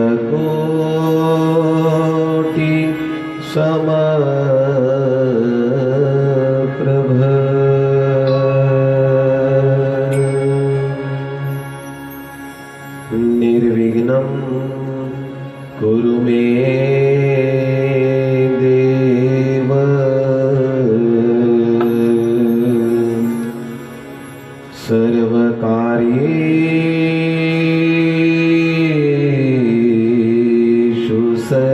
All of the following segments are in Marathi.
सूर्यकोटि समप्रभ निर्विघ्नं कुरु मे देव सर्वकार्येषु सर्वदा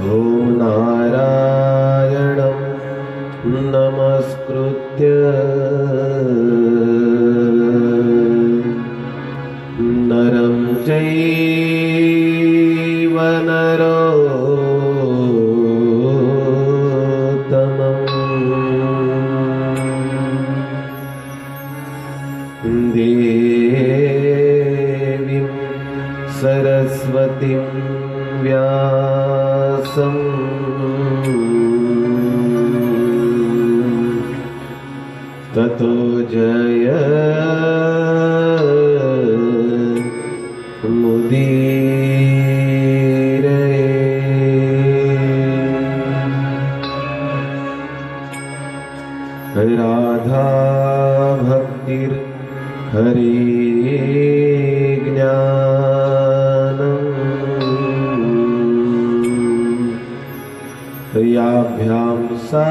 ॐ नारायणं नमस्कृत्य नरं चैव नरोत्तमं देवीं सरस्वतीं व्यासं ततो जयमुदीरये। राधा भक्तिर् हरे ज्ञानम् याभ्यां सा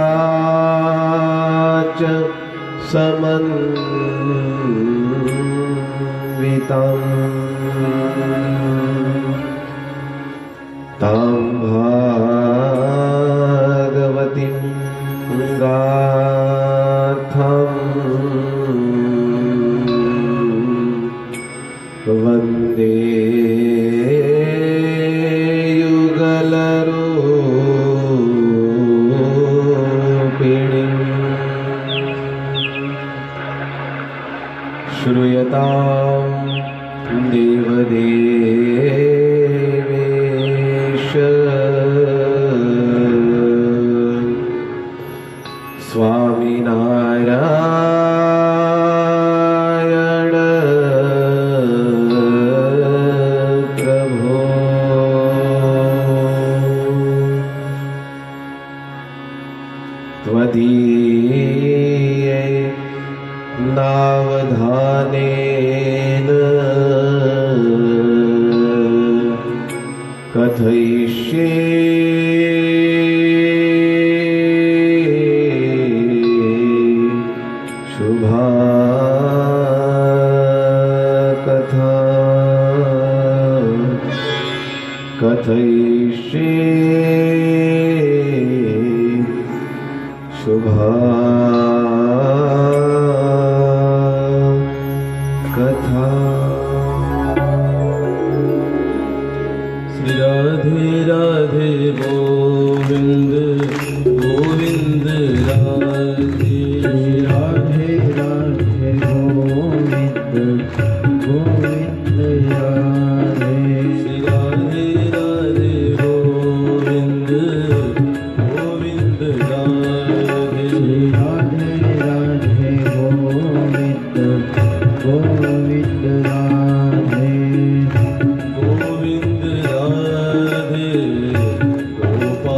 च समन्वितम् तां भागवतीं गाथाम् वन्दे युगलरूपिणीम् श्रूयतां देवदेवेश स्वामिनारायण प्रभो त्वदीये नावधानेन कथयिष्ये शुभा कथा कथयिष्ये शुभा कथा। श्री राधे राधे गोविंद गोविंद राधे राधे राधे गोविंद गोविंद राधे श्री राधे राधे गोविंद गोविंद राधे श्री राधे राधे गोविंद गोविंद राधे गोविंद राधे गोपाल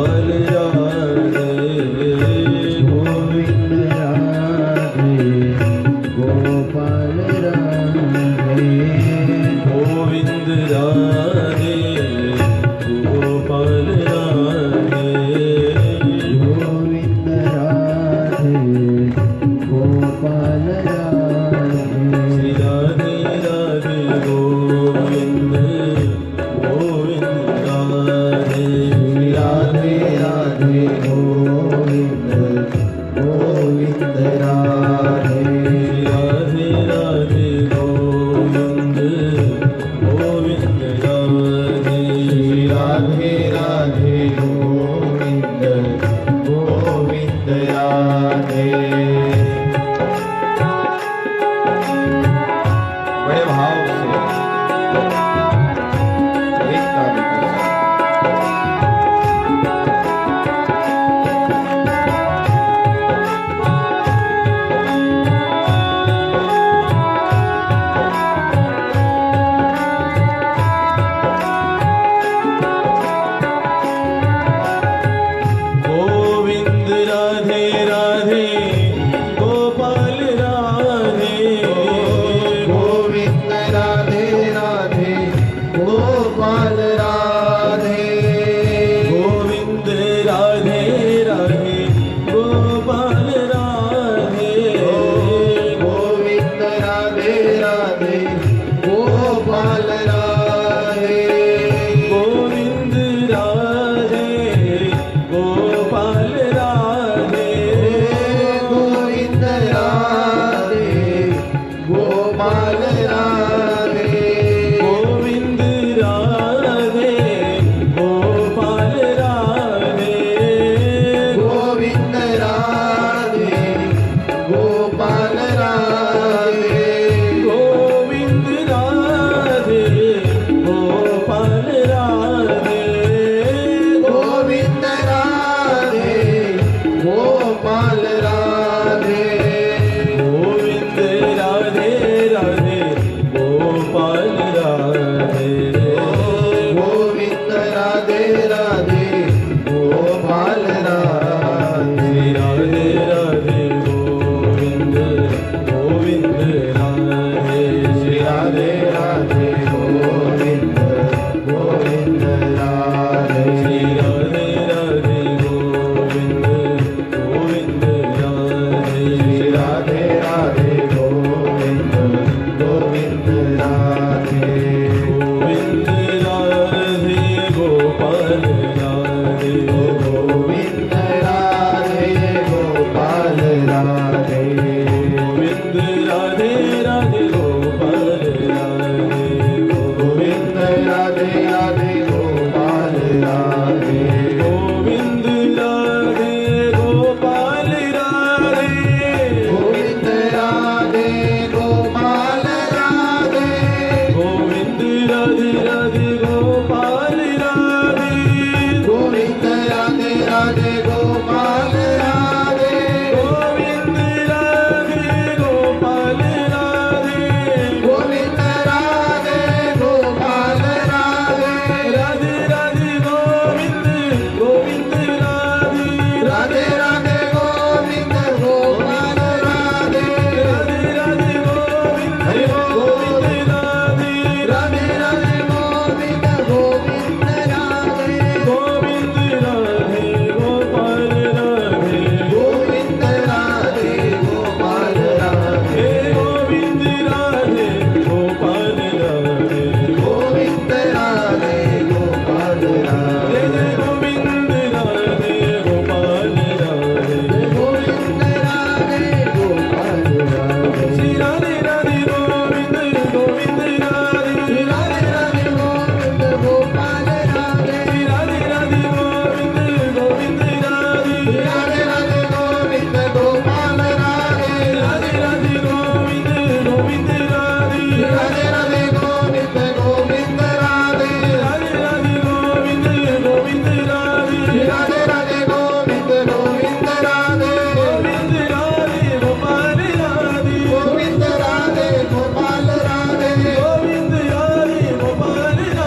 गोविंद राधे श्री राधे राधे गोविंद गोविंद राधे श्री राधे राधे गोविंद गोविंद राधे गोविंद राधे गोपाल राधे गोविंद राधे गोपाल राधे गोविंद राधे राधे गोपाल राधे गोविंद राधे राधे गोपाल राधे गोविंद राधे गोपाल राधे गोविंद राधे गोपाल राधे गोविंद राधे राधे गोपाल राधे गोविंद राधे राधे गोपाल राधे गोविंद राधे गोपाल राधे गोविंद राधे गोपाल राधे राधे राधे गोविंद गोविंद राधे राधे राधे गोविंद गोपाल राधे राधे राधे गोविंद गोविंद राधे राधे राधे गोविंद गोविंद राधे गोविंद राधे गोपाल राधे गोविंद राधे गोपाल राधे गोविंद राधे गोपाल राधे गोविंद राधे गोपाल राधे गोविंद राधे गोपाल राधे गोविंद राधे गोपाल राधे श्री राधे राधे गोविंद गोविंद राधे श्री राधे राधे गोविंद गोपाल राधे श्री राधे राधे गोविंद गोविंद राधे श्री राधे राधे गोविंद गोपाल राधे राधे राधे गोविंद गोविंद राधे श्री राधे राधे गोविंद गोविंद राधे राधे राधे गोविंद गोविंद राधे श्री राधे राधे गोविंद गोविंद राधे गोविंद राधे गोपाल राधे गोविंद राधे गोपाल राधे गोविंद राधे गोपाल राधे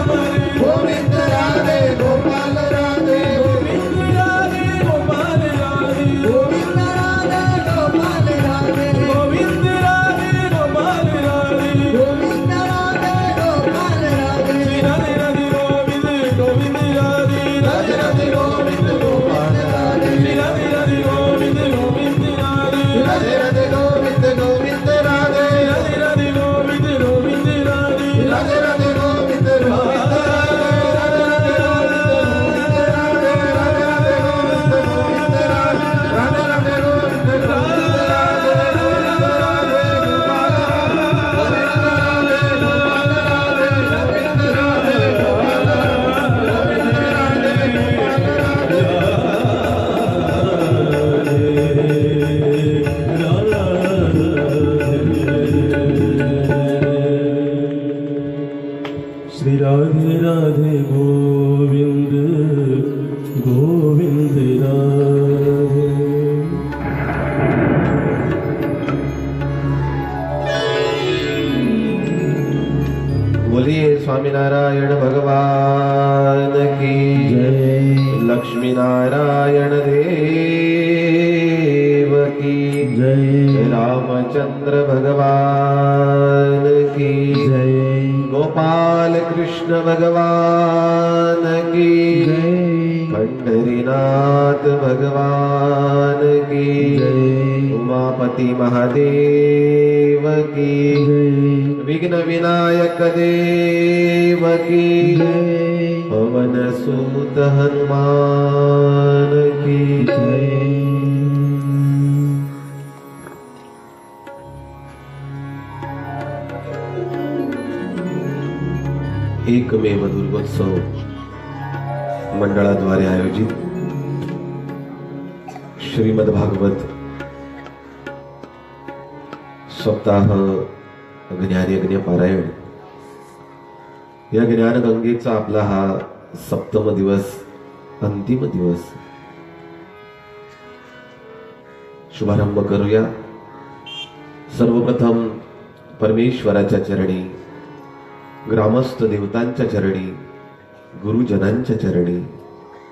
गोविंद राधे गोपाल राधे गोविंद राधे गोपाल राधे गोविंद राधे गोपाल राधे गोविंद राधे गोपाल राधे गोविंद राधे गोपाल राधे श्री राधे राधे गोविंद गोविंद राधे राधे राधे गोविंद गोपाल राधे श्री राधे राधे गोविंद गोविंद राधे राधे राधे गोविंद गोविंद राधे राधे राधे गोविंद गोविंद राधे राधे राधे गोविंद गोविंद राधे राधे राधे गोविंद राधे राधे राधे गोविंद गोविंद राधे राधे राधे गोविंद गोविंद राधे गोविंद राधे गोपाल राधे गोविंद राधे गोविंद राधे गोपाल राधे गोविंद राधे गोपाल राधे श्री राधे राधे गोविंद गोविंद राधे बोलिए स्वामीनारायण भगवान की जय लक्ष्मी नारायण देव की जय रामचंद्र भगवान की जय गोपाल कृष्ण भगवान की जय पंढरीनाथ भगवान की जय उमापति महादेव की जय विघ्न विनायक देव की जय पवन सुत हनुमान की जय एकमेव दुर्गोत्सव मंडळाद्वारे आयोजित श्रीमद भागवत सप्ताह ज्ञानयज्ञ पारायण या ज्ञानगंगेचा आपला हा सप्तम दिवस, अंतिम दिवस. शुभारंभ करूया. सर्वप्रथम परमेश्वराच्या चरणी, ग्रामस्थ देवतांच्या चरणी, गुरुजनांच्या चरणी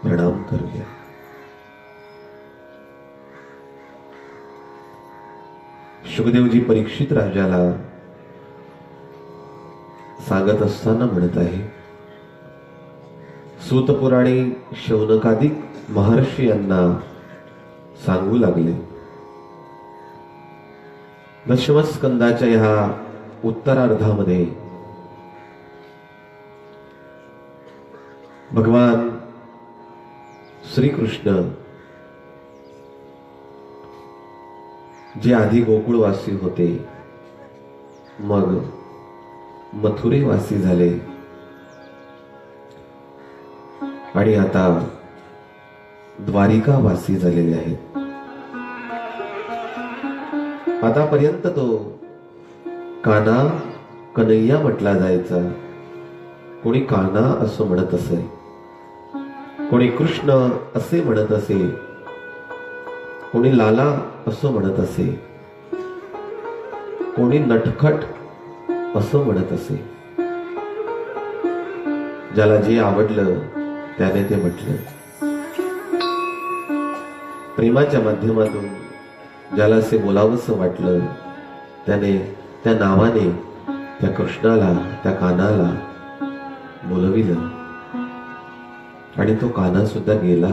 प्रणाम करूया. शुकदेवजी परीक्षित राजाला सांगत असताना म्हणत आहे, सूतपुराणी शौनकादिक महर्षी यांना सांगू लागले. दशमस्कंदाच्या ह्या उत्तरार्धामध्ये भगवान श्रीकृष्ण जे आधी गोकुळवासी होते, मग मथुरेवासी झाले आणि आता द्वारिकावासी झालेले आहेत. आतापर्यंत तो काना कन्हैया म्हटला जायचा. कोणी काना असं म्हणत असे, कोणी कृष्ण असे म्हणत असे, कोणी लाला असं म्हणत असे, कोणी नटखट असं म्हणत असे. ज्याला जे आवडलं त्याने ते म्हटलं. प्रेमाच्या माध्यमातून ज्याला असे बोलावंसं वाटलं त्याने त्या नावाने त्या कृष्णाला, त्या कानाला बोलविलं आणि तो काना सुद्धा गेला.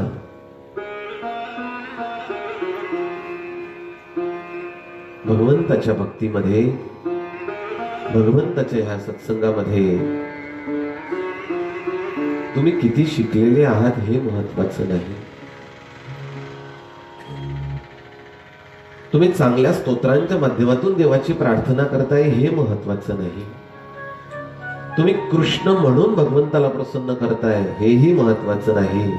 भगवंताच्या भक्तीमध्ये, भगवंताच्या ह्या सत्संगामध्ये तुम्ही किती शिकलेले आहात हे महत्वाचं नाही. तुम्ही चांगल्या स्तोत्रांच्या माध्यमातून देवाची प्रार्थना करताय हे महत्वाचं नाही. तुम्ही कृष्ण म्हणून भगवंताला प्रसन्न करताय हेही महत्वाचं नाही.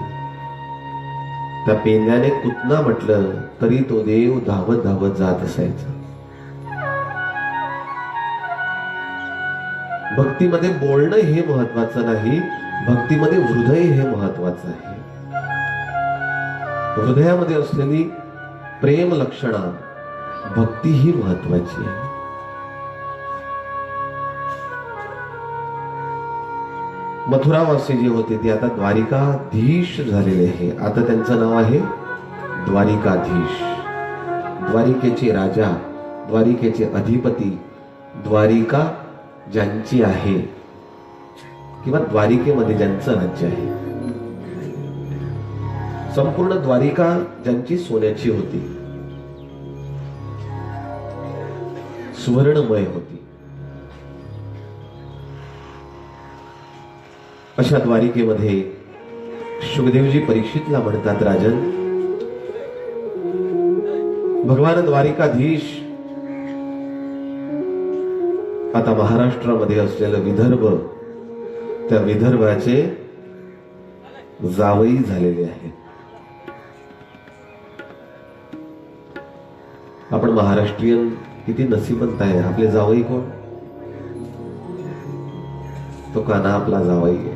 त्या पेंद्याने कुतना म्हटलं तरी तो देव धावत धावत जात असायचा. भक्तीमध्ये बोलणं हे महत्वाचं नाही, भक्तीमध्ये हृदय हे महत्वाचं आहे. हृदयामध्ये असलेली प्रेम लक्षणा भक्ती ही महत्वाची आहे. मथुरावासी जे होते ते आता द्वारिकाधीश झालेले आहे. आता त्यांचं नाव आहे द्वारिकाधीश. द्वारिकेचे राजा, द्वारिकेचे अधिपती, द्वारिका ज्यांची आहे किंवा द्वारिकेमध्ये ज्यांचं राज्य आहे, संपूर्ण द्वारिका ज्यांची सोन्याची होती, सुवर्णमय होती, अशा द्वारिकेमध्ये शुकदेवजी परीक्षितला म्हणतात, राजन, भगवान द्वारिकाधीश आता महाराष्ट्रामध्ये असलेलं विदर्भ, त्या विदर्भाचे जावई झालेले आहेत. आपण महाराष्ट्रीयन किती नसीबवंत आहे. आपले जावई कोण? तो काना आपला जावई आहे.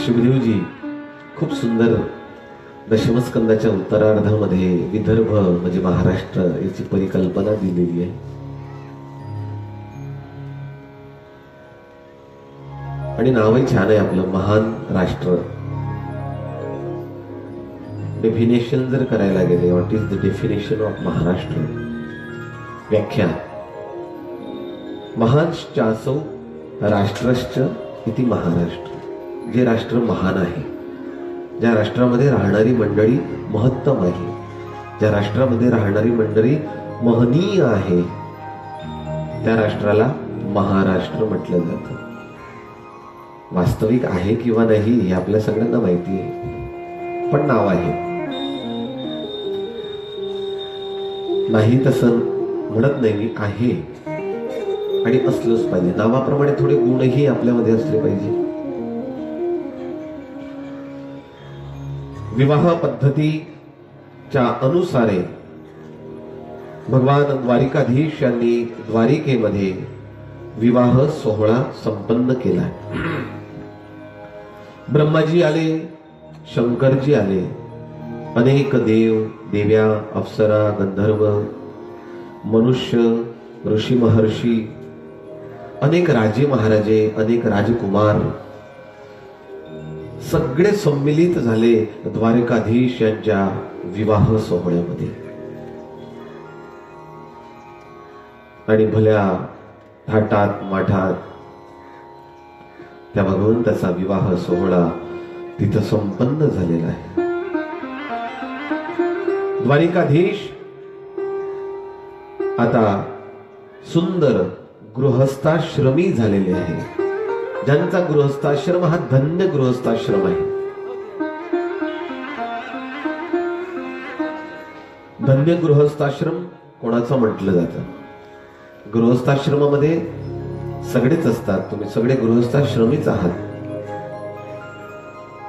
शुकदेवजी खूप सुंदर दशमस्कंदाच्या उत्तरार्धामध्ये विदर्भ म्हणजे महाराष्ट्र याची परिकल्पना दिलेली आहे. आणि नावही छान आहे आपलं, महान राष्ट्र. डेफिनेशन जर करायला गेले, what is the definition of Maharashtra, व्याख्या, महानश्चासौ राष्ट्रश्च इति महाराष्ट्र. जे राष्ट्र महान आहे, ज्या राष्ट्रामध्ये राहणारी मंडळी महत्तम आहे, ज्या राष्ट्रामध्ये राहणारी मंडळी महनीय आहे, त्या राष्ट्राला महाराष्ट्र म्हटलं जातं. वास्तविक आहे किंवा नाही हे आपल्या सगळ्यांना माहिती आहे, पण नाव आहे. नाही तसं म्हणत नाही मी, आहे आणि असलंच पाहिजे. नावाप्रमाणे थोडे गुणही आपल्यामध्ये असले पाहिजे. विवाह पद्धतीच्या अनुसारे भगवान द्वारिकाधीश यांनी द्वारिकेमध्ये विवाह सोहळा संपन्न केला. ब्रह्माजी आले, शंकरजी आले, अनेक देव देव्या, अप्सरा, गंधर्व, मनुष्य, ऋषी महर्षी, अनेक राजे महाराजे, अनेक राजकुमार सगळे सम्मिलित झाले द्वारकाधीश यांच्या विवाह सोहळ्यामध्ये. आणि भल्या थाटात माठात त्या भगवंताचा विवाह सोहळा तिथं संपन्न झालेला आहे. द्वारिकाधीश आता सुंदर गृहस्थाश्रमी झालेले आहे. ज्यांचा गृहस्थाश्रम हा धन्य गृहस्थाश्रम आहे. धन्य गृहस्थाश्रम कोणाचं म्हटलं जातं? गृहस्थाश्रमामध्ये सगळेच असतात, तुम्ही सगळे गृहस्थाश्रमीच आहात.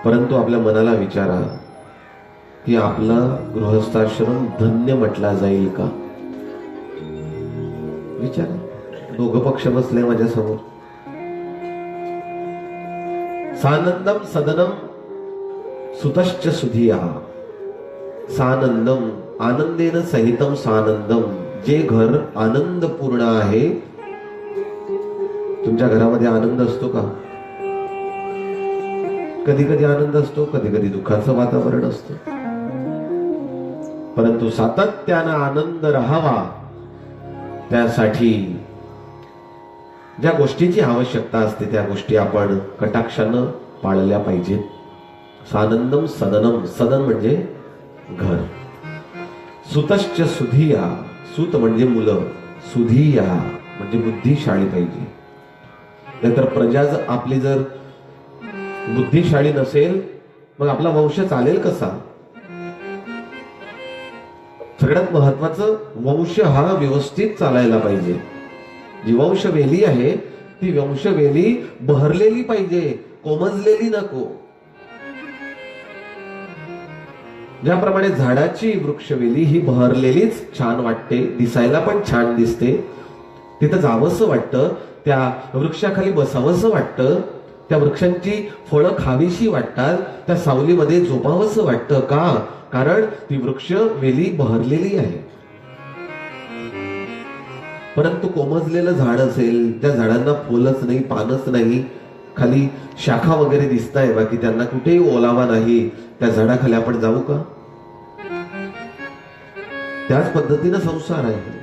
परंतु आपल्या मनाला विचारा की आपला गृहस्थाश्रम धन्य म्हटला जाईल का? विचारा. दोघं पक्ष बसले माझ्या समोर. सानंदम सदनम सुतश्च सुधिया. सानंदम आनंदेन सहितम सानंदम. जे घर आनंदपूर्ण आहे. तुमच्या घरामध्ये आनंद असतो का? कधी कधी आनंद असतो, कधी कधी दुःखाचं वातावरण असतं. परंतु सातत्यानं आनंद राहावा त्यासाठी ज्या गोष्टीची आवश्यकता असते त्या गोष्टी आपण कटाक्षानं पाळल्या पाहिजेत. सानंदम सदनम. सदन म्हणजे घर. सुतश्च सुधिया. सुत म्हणजे मुलं, सुधिया म्हणजे बुद्धिशाळी पाहिजे. नाहीतर प्रजा आपली जर बुद्धिशाळी नसेल मग आपला वंश चालेल कसा? सगळ्यात महत्वाचं वंश हा व्यवस्थित चालायला पाहिजे. जी वंशवेली आहे ती वंशवेली बहरलेली पाहिजे, कोमजलेली नको. ज्याप्रमाणे झाडाची वृक्षवेली ही बहरलेलीच छान वाटते, दिसायला पण छान दिसते, तिथं जावंसं वाटतं, त्या वृक्षाखाली बसावंसं वाटतं, त्या वृक्षांची फळं खावीशी वाटतात, त्या सावलीमध्ये झोपावंसं वाटतं. का? कारण ती वृक्ष वेली बहरलेली आहे. परंतु कोमजलेलं झाड असेल, त्या झाडांना फुलच नाही, पानच नाही, खाली शाखा वगैरे दिसताय, बाकी त्यांना कुठेही ओलावा नाही, त्या झाडाखाली आपण जाऊ का? त्याच पद्धतीनं संसार आहे.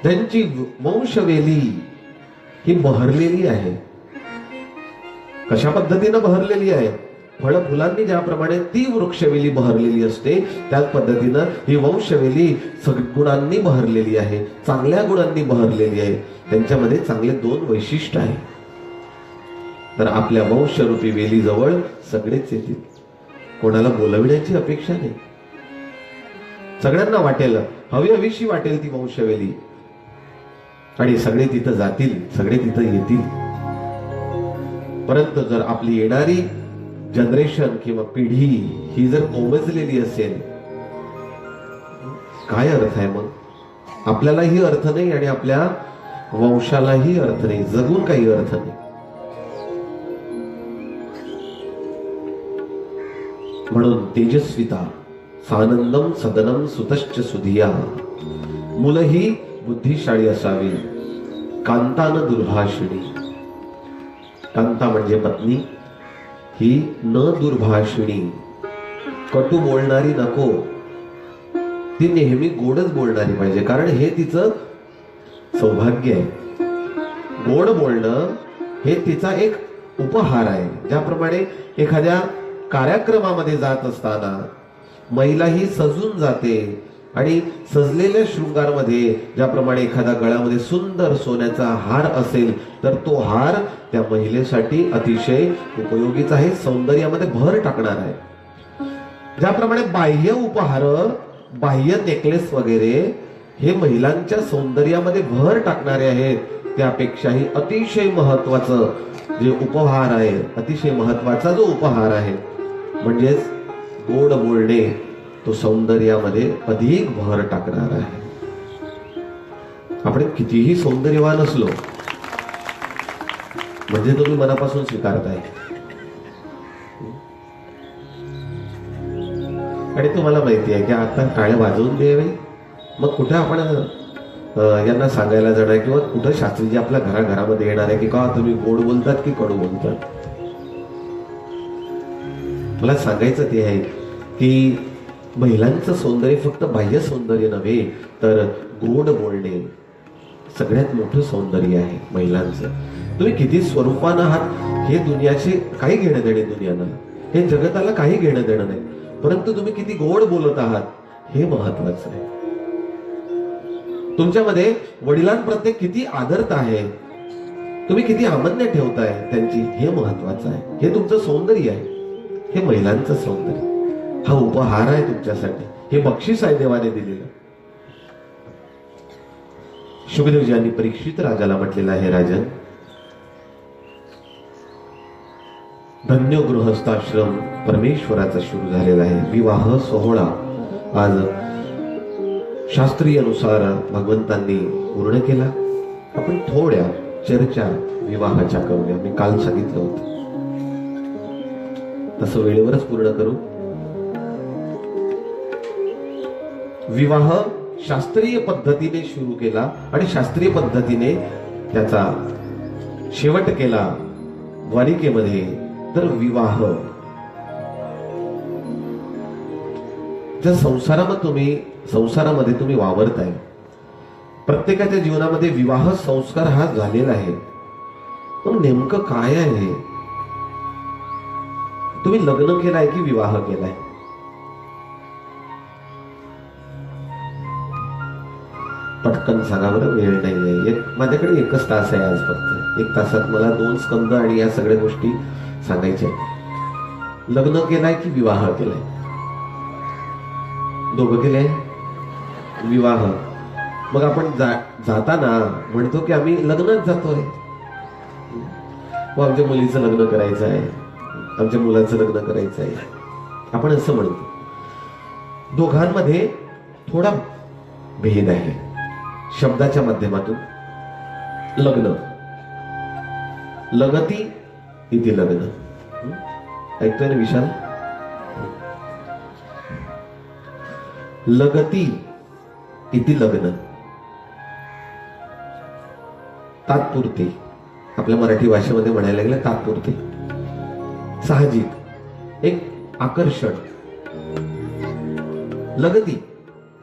त्यांची वंशवेली ही बहरलेली आहे. कशा पद्धतीनं बहरलेली आहे? फळ फुलांनी ज्याप्रमाणे ती वृक्षवेली बहरलेली असते त्याच पद्धतीनं ही वंशवेली सद्गुणांनी बहरलेली आहे, चांगल्या गुणांनी बहरलेली आहे. त्यांच्यामध्ये चांगले दोन वैशिष्ट्य आहे. तर आपल्या वंशरूपी वेलीजवळ सगळेच येतील. कोणाला बोलविण्याची अपेक्षा नाही. सगळ्यांना वाटेल, हवी हवीशी वाटेल ती वंशवेली, आणि सगळे तिथं जातील, सगळे तिथं येतील. परंतु जर आपली येणारी जनरेशन किंवा पिढी ही जर कोमजलेली असेल, काय अर्थ आहे मग? आपल्यालाही अर्थ नाही आणि आपल्या वंशालाही अर्थ नाही, जगून काही अर्थ नाही. म्हणून तेजस्विता, सानंदम सदनम सुतश्च सुधिया. मुलंही बुद्धिशाळी असावी. कांतान दुर्भाषिणी. कांता म्हणजे पत्नी. ही न दुर्भाषिणी, कटू बोलणारी नको. ती नेहमी गोडच बोलणारी पाहिजे, कारण हे तिचं सौभाग्य आहे. गोड बोलणं हे तिचा एक उपहार आहे. ज्याप्रमाणे एखाद्या कार्यक्रमामध्ये जात असताना महिला ही सजून जाते आणि सजलेल्या शृंगारमध्ये ज्याप्रमाणे एखादा गळ्यामध्ये सुंदर सोन्याचा हार असेल तर तो हार त्या महिलेसाठी अतिशय उपयोगीचा आहे, सौंदर्यामध्ये भर टाकणार आहे. ज्याप्रमाणे बाह्य उपहार, बाह्य नेकलेस वगैरे हे महिलांच्या सौंदर्यामध्ये भर टाकणारे आहेत, त्यापेक्षाही अतिशय महत्वाचं जे उपहार आहे, अतिशय महत्वाचा जो उपहार आहे म्हणजेच गोड बोलणे, तो सौंदर्यामध्ये अधिक भर टाकणार आहे. आपण कितीही सौंदर्यवान असलो म्हणजे तुम्ही मनापासून स्वीकारताय आणि तुम्हाला माहिती आहे की आता टाळ्या वाजवून द्यावे, मग कुठे आपण यांना सांगायला जाणार किंवा कुठं शास्त्रीजी आपल्या घराघरामध्ये येणार आहे की का तुम्ही गोड बोलतात की कडू बोलतात? मला सांगायचं ते आहे की महिलांचं सौंदर्य फक्त बाह्य सौंदर्य नव्हे तर गोड बोलणे, सगळ्यात मोठं सौंदर्य आहे महिलांचं. तुम्ही किती स्वरूपान आहात हे दुनियाशी काही घेणं देणे दुनियाला, हे जगताला काही घेणं देणं नाही, परंतु तुम्ही किती गोड बोलत आहात हे महत्वाचं आहे. तुमच्यामध्ये वडिलांप्रत्ये किती आदरता आहे, तुम्ही किती अमान्य ठेवताय त्यांची, हे महत्वाचं आहे. हे तुमचं सौंदर्य आहे, हे महिलांचं सौंदर्य. हा उपहार आहे तुमच्यासाठी, हे बक्षीस आहे देवाने दिलेलं. शुकदेवजींनी परीक्षित राजाला म्हटलेलं आहे, राजन धन्य गृहस्थाश्रम परमेश्वराचा सुरू झालेला आहे. विवाह सोहळा आज शास्त्रीयनुसार भगवंतांनी पूर्ण केला. आपण थोड्या चर्चा विवाहाच्या करूया. मी काल सांगितलं होतं तसं वेळेवरच पूर्ण करू. विवाह शास्त्रीय पद्धतीने सुरू केला आणि शास्त्रीय पद्धतीने त्याचा शेवट केला द्वारिकेमध्ये. तर विवाह ज्या संसारामध्ये तुम्ही वावरताय, प्रत्येकाच्या जीवनामध्ये विवाह संस्कार हा झालेला आहे. पण नेमकं काय आहे? तुम्ही लग्न केलाय की विवाह केलाय? पटकन सांगा बरं, वेळ नाहीये. माझ्याकडे 1 तास आहे आज फक्त. 1 तासात मला 2 स्कंद आणि या सगळ्या गोष्टी सांगायच्या. लग्न केलाय की विवाह केलाय? दोघं केले विवाह. मग आपण जाताना म्हणतो की आम्ही लग्नात जातोय, मग आमच्या मुलीचं लग्न करायचं आहे, आमच्या मुलाचं लग्न करायचं आहे, आपण असं म्हणतो. दोघांमध्ये थोडा भेद आहे शब्दाच्या माध्यमातून. लग्न, लगती इथे लग्न. ऐकतोय ना विशाल? लगती इथे लग्न. तात्पुरते, आपल्या मराठी भाषेमध्ये म्हणायला लागलं तात्पुरते, साहजिक एक आकर्षण. लगती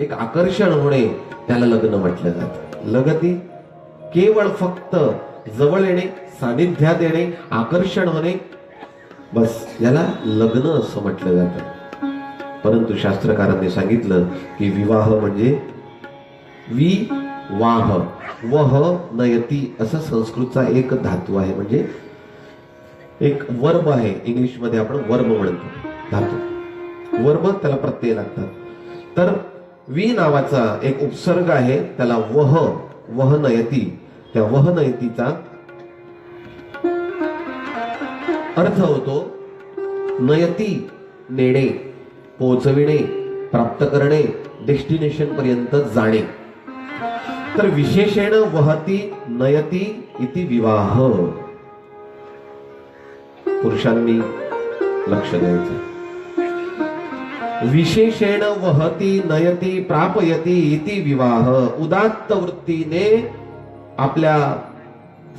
एक आकर्षण होणे, त्याला लग्न म्हटलं जातं. लगती केवळ फक्त जवळ येणे, सानिध्यात येणे, आकर्षण होणे, बस याला लग्न असं म्हटलं जातं. परंतु शास्त्रकारांनी सांगितलं की विवाह म्हणजे विवाह, वह नयती असं संस्कृतचा एक धातू आहे, म्हणजे एक वर्ब आहे. इंग्लिशमध्ये आपण वर्ब म्हणतो धातू, वर्ब त्याला प्रत्यय लागतात. तर वि नावाचा एक उपसर्ग आहे, त्याला वह नयती, त्या वह नयतीचा अर्थ होतो नयती नेणे, पोहोचविणे, प्राप्त करणे, डेस्टिनेशन पर्यंत जाणे. तर विशेषेण वहती नयती इति विवाह. पुरुषांनी लक्ष द्यायचं. विशेषेण वहती नयती प्रापयती इति विवाह. उदात्त वृत्तीने आपल्या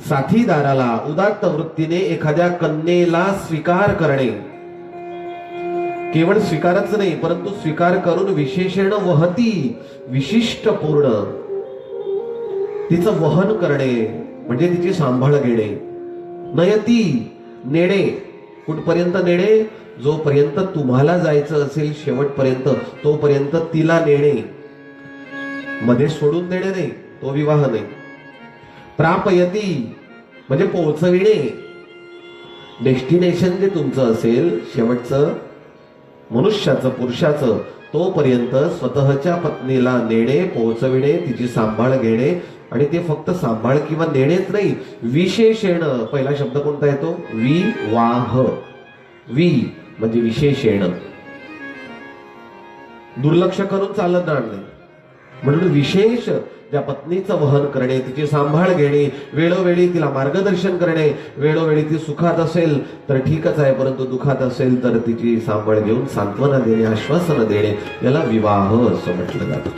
साथीदाराला, उदात्त वृत्तीने एखाद्या कन्येला स्वीकार करणे. केवळ स्वीकारच नाही, परंतु स्वीकार करून विशेषण वहती, विशिष्ट पूर्ण तिचं वहन करणे, म्हणजे तिची सांभाळ घेणे. नयती नेणे, कुठपर्यंत नेणे? जोपर्यंत तुम्हाला जायचं असेल शेवटपर्यंत, तोपर्यंत तिला नेणे. मध्ये सोडून देणे नाही, तो विवाह नाही. प्रापयती म्हणजे पोहोचविणे. डेस्टिनेशन जे तुमचं असेल शेवटचं, मनुष्याचं, पुरुषाचं, तोपर्यंत स्वतःच्या पत्नीला नेणे, पोहोचविणे, तिची सांभाळ घेणे. आणि ते फक्त सांभाळ किंवा नेणेच नाही, विशेषेण. पहिला शब्द कोणता येतो? विवाह. वि म्हणजे विशेषेण. दुर्लक्ष करून चालत नाही, म्हणून विशेष त्या पत्नीचं वहन करणे, तिची सांभाळ घेणे, वेळोवेळी तिला मार्गदर्शन करणे. वेळोवेळी ती सुखात असेल तर ठीकच आहे, परंतु दुखात असेल तर तिची सांभाळ घेऊन सांत्वना देणे, आश्वासन देणे, याला विवाह असं म्हटलं जातं.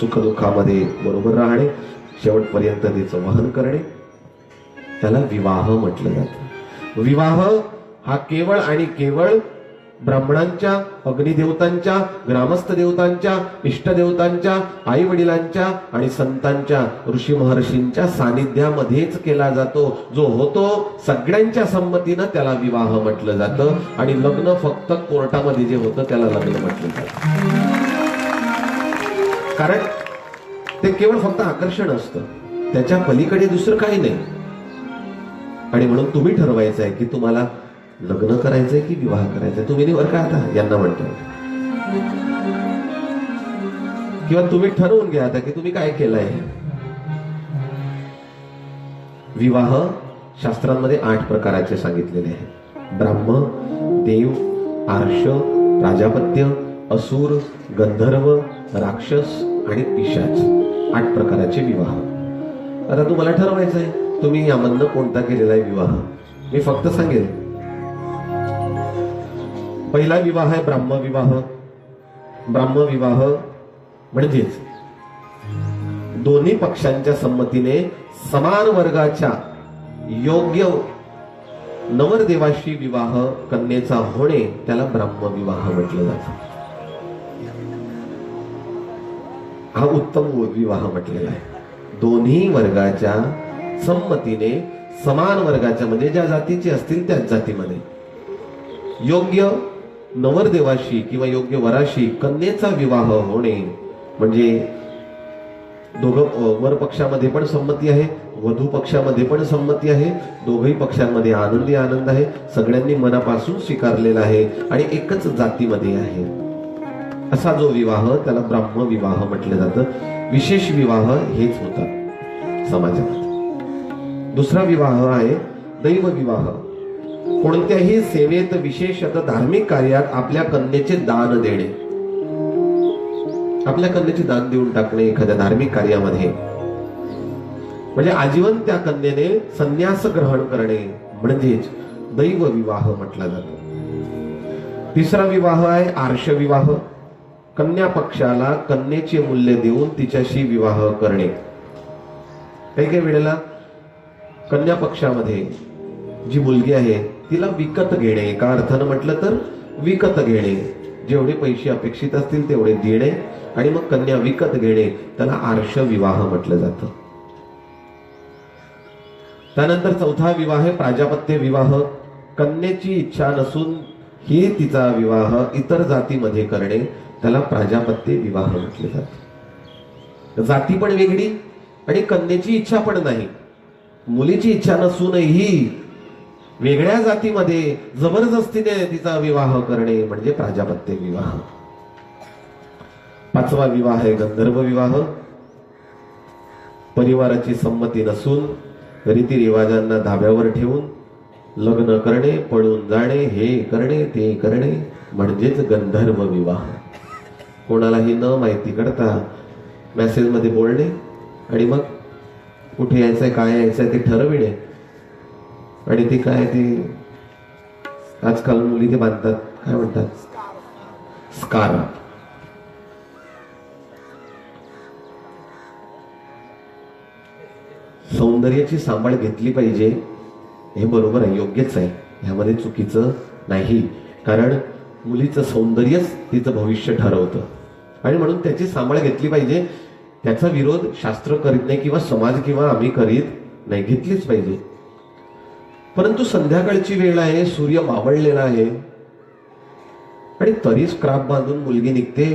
सुखदुःखामध्ये बरोबर राहणे, शेवटपर्यंत तिचं वहन करणे, त्याला विवाह म्हटलं जातं. विवाह हा केवळ आणि केवळ ब्राह्मणांच्या, अग्निदेवतांच्या, ग्रामस्थ देवतांच्या, इष्टदेवतांच्या, आई वडिलांच्या आणि संतांच्या, ऋषी महर्षींच्या सानिध्यामध्येच केला जातो. जो होतो सगळ्यांच्या संमतीनं त्याला विवाह म्हटलं जातं. आणि लग्न फक्त कोर्टामध्ये जे होतं त्याला लग्न म्हटलं जातं. कारण ते केवळ फक्त आकर्षण असतं, त्याच्या पलीकडे दुसरं काही नाही. आणि म्हणून तुम्ही ठरवायचं आहे की तुम्हाला लग्न करायचंय की विवाह करायचंय. तुम्ही नाही बरं का आता यांना म्हणतो. किंवा तुम्ही ठरवून घ्या आता की तुम्ही काय केलंय. विवाह शास्त्रांमध्ये 8 प्रकाराचे सांगितलेले आहे. ब्राह्म, देव, आर्ष, प्राजापत्य, असुर, गंधर्व, राक्षस आणि पिशाच. 8 प्रकाराचे विवाह. आता तुम्हाला ठरवायचं आहे तुम्ही यामधनं कोणता केलेला आहे विवाह. मी फक्त सांगेल. पहिला विवाह आहे ब्राह्मविवाह. ब्राह्मविवाह म्हणजेच दोन्ही पक्षांच्या संमतीने समान वर्गाच्या योग्य नवरदेवाशी विवाह कन्येचा होणे त्याला ब्राह्मविवाह म्हटलं जातं. हा उत्तम विवाह म्हटलेला आहे. दोन्ही वर्गाच्या संमतीने समान वर्गाच्या म्हणजे ज्या जातीचे असतील त्याच जातीमध्ये योग्य नवरदेवाशी किंवा योग्य वराशी कन्येचा विवाह होणे म्हणजे दोघं वर पक्षामध्ये पण संमती आहे, वधू पक्षामध्ये पण संमती आहे, दोघही पक्षांमध्ये आनंदी आनंद आहे, सगळ्यांनी मनापासून स्वीकारलेला आहे आणि एकच जातीमध्ये आहे. असा जो विवाह त्याला ब्राह्मविवाह म्हटलं जातं. विशेष विवाह हेच होतात समाजात. दुसरा विवाह आहे दैवविवाह. कोणत्याही सेवेत विशेषतः धार्मिक कार्यात आपल्या कन्येचे दान देणे. आपल्या कन्येचे दान देऊन टाकणे एखाद्या धार्मिक कार्यामध्ये म्हणजे आजीवन त्या कन्येने संन्यास ग्रहण करणे म्हणजेच दैवविवाह म्हटला जातो. तिसरा विवाह आहे आर्ष विवाह. कन्या पक्षाला कन्येचे मूल्य देऊन तिच्याशी विवाह करणे. काही काही वेळेला कन्या पक्षामध्ये जी मुलगी आहे तिला विकत घेणे. एका अर्थानं म्हटलं तर विकत घेणे. जेवढे पैसे अपेक्षित असतील तेवढे देणे आणि मग कन्या विकत घेणे त्याला आर्ष विवाह म्हटलं जातं. त्यानंतर चौथा विवाह आहे प्राजापत्य विवाह. कन्येची इच्छा नसून ही तिचा विवाह इतर जातीमध्ये करणे त्याला प्राजापत्य विवाह म्हटले जाते. जाती पण वेगळी आणि कन्येची इच्छा पण नाही. मुलीची इच्छा नसूनही वेगळ्या जातीमध्ये जबरदस्तीने तिचा विवाह करणे म्हणजे प्राजापत्य विवाह. पाचवा विवाह आहे गंधर्व विवाह. परिवाराची संमती नसून रीतिरिवाजांना धाब्यावर ठेवून लग्न करणे, पळून जाणे, हे करणे ते करणे म्हणजेच गंधर्व विवाह. कोणालाही न माहिती करता मेसेज मध्ये बोलणे आणि मग कुठे यायचंय काय यायचंय ते ठरविणे आणि ते काय ते आजकाल मुली ते बांधतात काय म्हणतात स्कारा. सौंदर्याची सांभाळ घेतली पाहिजे हे बरोबर आहे, योग्यच आहे, ह्यामध्ये चुकीचं नाही. कारण मुलीचं सौंदर्यच तिचं भविष्य ठरवतं आणि म्हणून त्याची सांभाळ घेतली पाहिजे. त्याचा विरोध शास्त्र करीत नाही किंवा समाज किंवा आम्ही करीत नाही, घेतलीच पाहिजे. परंतु संध्याकाळची वेळ आहे, सूर्य मावळलेला आहे आणि तरी स्क्राफ बांधून मुलगी निघते,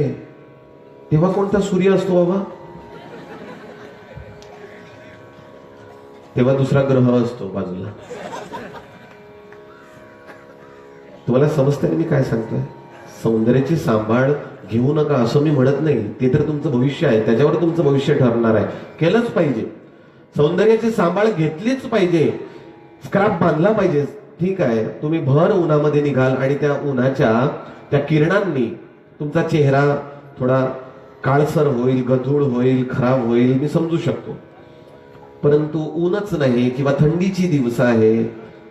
तेव्हा कोणता सूर्य असतो बाबा? तेव्हा दुसरा ग्रह असतो बाजूला. तुम्हाला समजतंय मी काय सांगतोय? सौंदर्याची सांभाळ घेऊ नका असं मी म्हणत नाही, ते तर तुमचं भविष्य आहे, त्याच्यावर तुमचं भविष्य ठरणार आहे, केलंच पाहिजे. सौंदर्याची सांभाळ घेतलीच पाहिजे, स्क्राफ बांधला पाहिजे. ठीक आहे, तुम्ही भर उन्हामध्ये निघाल आणि त्या उन्हाच्या त्या किरणांनी तुमचा चेहरा थोडा काळसर होईल, गढूळ होईल, खराब होईल, मी समजू शकतो. परंतु ऊनच नाही किंवा थंडीची दिवस आहे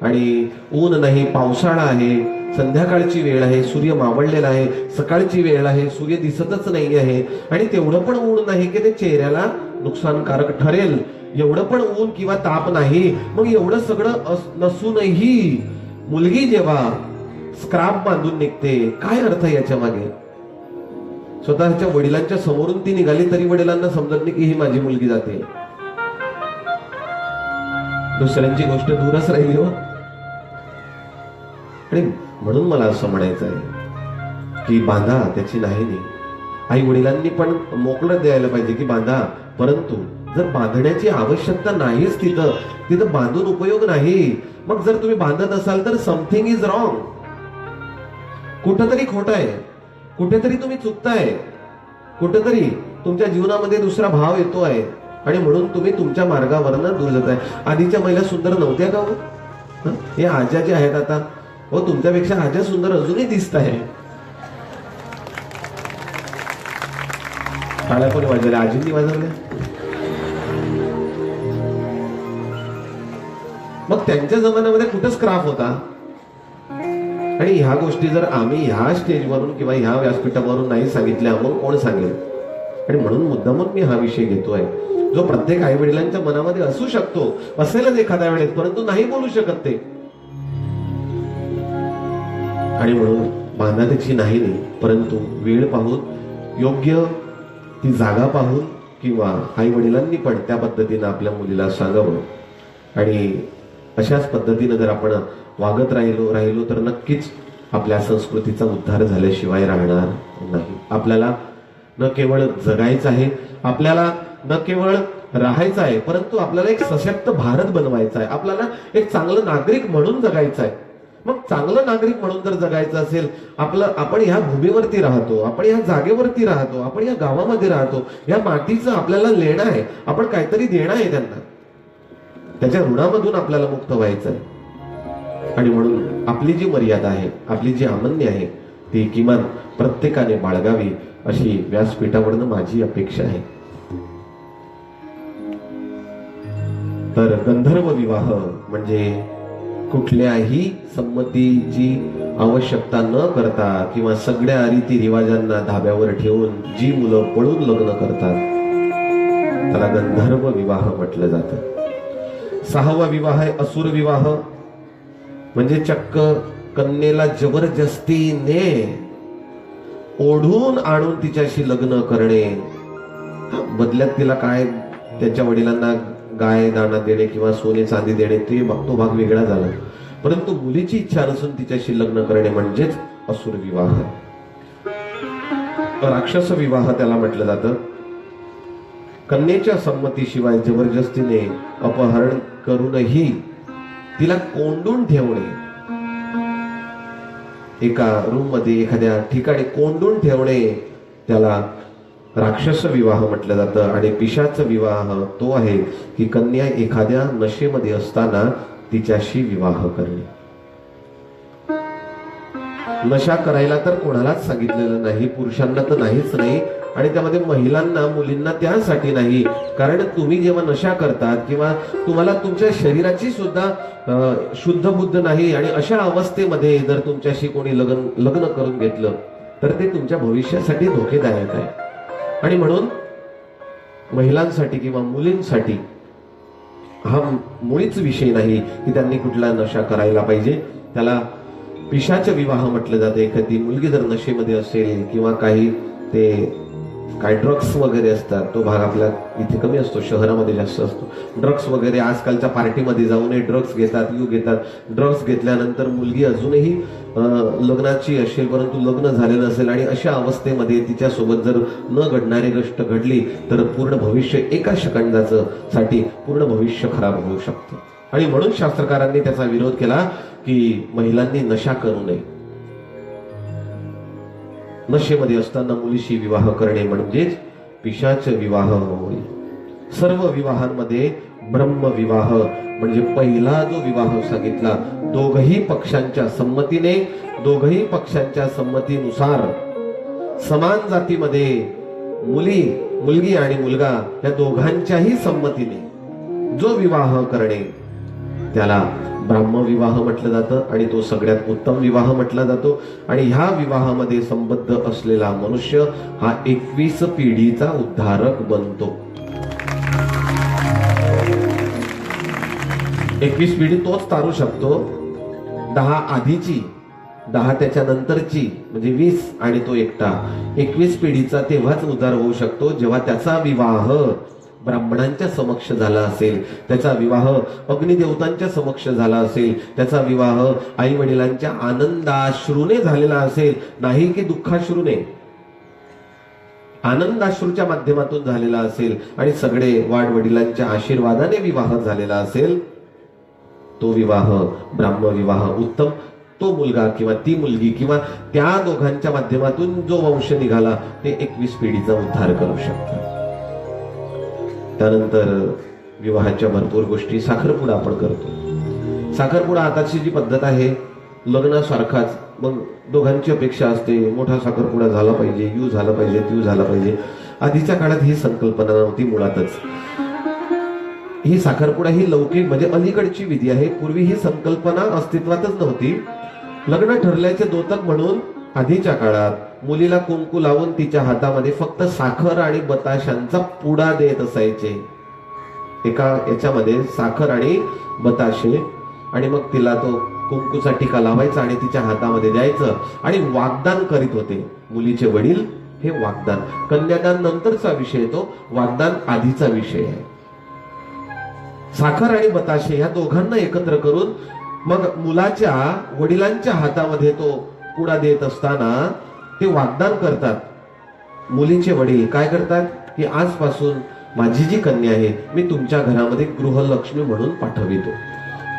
आणि ऊन नाही, पावसाळा आहे, संध्याकाळची वेळ आहे, सूर्य मावळलेला आहे, सकाळची वेळ आहे, सूर्य दिसतच नाही आहे आणि तेवढं पण ऊन नाही की ते चेहऱ्याला नुकसानकारक ठरेल, एवढं पण ऊन किंवा ताप नाही. मग एवढं सगळं नसूनही मुलगी जेव्हा स्क्राफ बांधून निघते, काय अर्थ आहे याच्या मागे? स्वतःच्या वडिलांच्या समोरून ती निघाली तरी वडिलांना समजत नाही की ही माझी मुलगी जाते. दुसऱ्यांची गोष्ट दूरच राहिली हो. आणि म्हणून मला असं म्हणायचं आहे की बांधा, त्याची नाही. आई वडिलांनी पण मोकळं द्यायला पाहिजे की बांधा, परंतु जर बांधण्याची आवश्यकता नाहीच तिथं बांधून उपयोग नाही. मग जर तुम्ही बांधत असाल तर समथिंग इज रॉंग, कुठंतरी खोटं आहे, कुठेतरी तुम्ही चुकताय, कुठेतरी तुमच्या जीवनामध्ये दुसरा भाव येतो आहे आणि म्हणून तुम्ही तुमच्या मार्गावरनं दूर जाताय. आधीच्या महिला सुंदर नव्हत्या का हो? हे आज्या जे आहेत आता, हो तुमच्यापेक्षा आज्या सुंदर अजूनही दिसत आहे. टाळ्या कोणी वाजवल्या? आजींनी वाजवल्या. मग त्यांच्या जमान्यामध्ये कुठंच क्राफ्ट होता? आणि ह्या गोष्टी जर आम्ही ह्या स्टेजवरून किंवा ह्या व्यासपीठावरून नाही सांगितल्या मग कोण सांगेल? आणि म्हणून मुद्दामून मी हा विषय घेतोय जो प्रत्येक आई वडिलांच्या मनामध्ये असू शकतो, असेलच एखाद्या वेळेस, परंतु नाही बोलू शकत ते. आणि म्हणून बांधा त्याची नाही, परंतु वेळ पाहून, योग्य ती जागा पाहून किंवा आई वडिलांनी पण त्या पद्धतीनं आपल्या मुलीला सांगावं. आणि अशाच पद्धतीनं जर आपण वागत राहिलो तर नक्कीच आपल्या संस्कृतीचा उद्धार झाल्याशिवाय राहणार नाही. आपल्याला न केवळ जगायचं आहे, आपल्याला न केवळ राहायचं आहे, परंतु आपल्याला एक सशक्त भारत बनवायचा आहे. आपल्याला एक चांगलं नागरिक म्हणून जगायचं आहे. मग चांगलं नागरिक म्हणून जर जगायचं असेल, आपण ह्या भूमीवरती राहतो, आपण ह्या जागेवरती राहतो, आपण ह्या गावामध्ये राहतो, या मातीचं आपल्याला लेणं आहे, आपण काहीतरी देणं आहे त्यांना, त्याच्या ऋणामधून आपल्याला मुक्त व्हायचं आहे. आणि म्हणून आपली जी मर्यादा आहे, आपली जी अमान्य आहे, ती किमान प्रत्येकाने बाळगावी अशी व्यासपीठावरनं माझी अपेक्षा आहे. तर गंधर्व विवाह म्हणजे कुठल्याही संमतीची आवश्यकता न करता किंवा सगळ्या रीती रिवाजांना धाब्यावर ठेवून जी मुलं पळून लग्न करतात त्याला गंधर्व विवाह म्हटलं जातं. 6वा विवाह आहे असुर विवाह, म्हणजे चक्क कन्येला जबरदस्तीने ओढून आणून तिच्याशी लग्न करणे, बदल्यात तिला काय त्याच्या वडिलांना गाय दाणा देणे किंवा सोने चांदी देणे, तो भाग वेगळा झाला, परंतु मुलीची इच्छा नसून तिच्याशी लग्न करणे म्हणजेच असुर विवाह. राक्षस विवाह त्याला म्हटलं जातं. कन्येच्या संमतीशिवाय जबरदस्तीने अपहरण करूनही तिला कोंडून ठेवणे, एका रूम मध्ये एखाद्या ठिकाणी कोंडून ठेवणे, त्याला राक्षस विवाह म्हटलं जातं. आणि पिशाच विवाह तो आहे की कन्या एखाद्या नशेमध्ये असताना तिच्याशी विवाह करणे. नशा करायला तर कोणालाच सांगितलेलं नाही, पुरुषांना तर नाहीच नाही, आणि त्यामध्ये महिलांना मुलींना त्यासाठी नाही. कारण तुम्ही जेव्हा नशा करतात किंवा तुम्हाला तुमच्या शरीराची सुद्धा शुद्ध बुद्ध नाही, आणि अशा अवस्थेमध्ये जर तुमच्याशी कोणी लग्न करून घेतलं तर ते तुमच्या भविष्यासाठी धोकेदायक आहे. आणि म्हणून महिलांसाठी किंवा मुलींसाठी हा मुळीच विषय नाही की त्यांनी कुठला नशा करायला पाहिजे. त्याला पिशाच विवाह म्हटलं जातं. एखादी मुलगी जर नशेमध्ये असेल किंवा काही ते काय ड्रग्स वगैरे असतात, तो भाग आपल्या इथे कमी असतो, शहरामध्ये जास्त असतो. ड्रग्स वगैरे आजकालच्या पार्टीमध्ये जाऊन ड्रग्स घेतात, ड्रग्स घेतल्यानंतर मुलगी अजूनही लग्नाची असेल परंतु लग्न झालेलं असेल, आणि अशा अवस्थेमध्ये तिच्यासोबत जर न घडणारी गोष्ट घडली तर पूर्ण भविष्य एका सेकंदाचं साठी पूर्ण भविष्य खराब होऊ शकतं. आणि म्हणून शास्त्रकारांनी त्याचा विरोध केला की महिलांनी नशा करू नये. नशेमध्ये असताना मुलीशी विवाह करणे म्हणजेच पिशाच विवाह होईल. सर्व विवाहांमध्ये ब्रह्मविवाह म्हणजे पहिला जो विवाह सांगितला, दोघही पक्षांच्या संमतीने, दोघही पक्षांच्या संमतीनुसार समान जातीमध्ये मुलगी आणि मुलगा या दोघांच्याही संमतीने जो विवाह करणे त्याला ब्रह्मविवाह म्हटलं जातं. आणि तो सगळ्यात उत्तम विवाह म्हटला जातो. आणि ह्या विवाहामध्ये संबद्ध असलेला मनुष्य हा 21 पिढीचा उद्धारक बनतो. 21 पिढी तोच तारू शकतो. 10 आधीची 10 त्याच्या नंतरची म्हणजे 20 आणि तो एकटा 21 पिढीचा तेव्हाच उद्धार होऊ शकतो जेव्हा त्याचा विवाह ब्राह्मणांच्या समक्ष झाला असेल, त्याचा विवाह अग्निदेवतांच्या समक्ष झाला असेल, त्याचा विवाह आई वडिलांच्या आनंदाश्रूने झालेला असेल, नाही की दुःखाश्रूने, आनंदाश्रूच्या माध्यमातून झालेला असेल आणि सगळे वाडवडिलांच्या आशीर्वादाने विवाह झालेला असेल, तो विवाह ब्राह्मण विवाह उत्तम. तो मुलगा किंवा ती मुलगी किंवा त्या दोघांच्या माध्यमातून जो वंश निघाला ते 21 पिढीचा उद्धार करू शकतात. त्यानंतर विवाहाच्या भरपूर गोष्टी. साखरपुडा आपण करतो. साखरपुडा आताची जी पद्धत आहे लग्नासारखाच, मग दोघांची अपेक्षा असते मोठा साखरपुडा झाला पाहिजे, यू झाला पाहिजे, त्यू झाला पाहिजे. आधीच्या काळात ही संकल्पना नव्हती मुळातच. ही साखरपुडा ही लौकिक म्हणजे अलीकडची विधी आहे. पूर्वी ही संकल्पना अस्तित्वातच नव्हती. लग्न ठरल्याचे द्योतक म्हणून आधीच्या काळात मुलीला कुंकू लावून तिच्या हातामध्ये फक्त साखर आणि बताशांचा पुडा देत असायचे. एका याच्यामध्ये साखर आणि बताशे, आणि मग तिला तो कुंकूचा टिका लावायचा आणि तिच्या हातामध्ये द्यायचं आणि वाग्दान करीत होते मुलीचे वडील. हे वाग्दान कन्यादान नंतरचा विषय, तो वाग्दान आधीचा विषय आहे. साखर आणि बताशे या दोघांना एकत्र करून मग मुलाच्या वडिलांच्या हातामध्ये तो पुडा देत असताना ते वाग्दान करतात. मुलीचे वडील काय करतात की आजपासून माझी जी कन्या आहे मी तुमच्या घरामध्ये गृहलक्ष्मी म्हणून पाठवितो,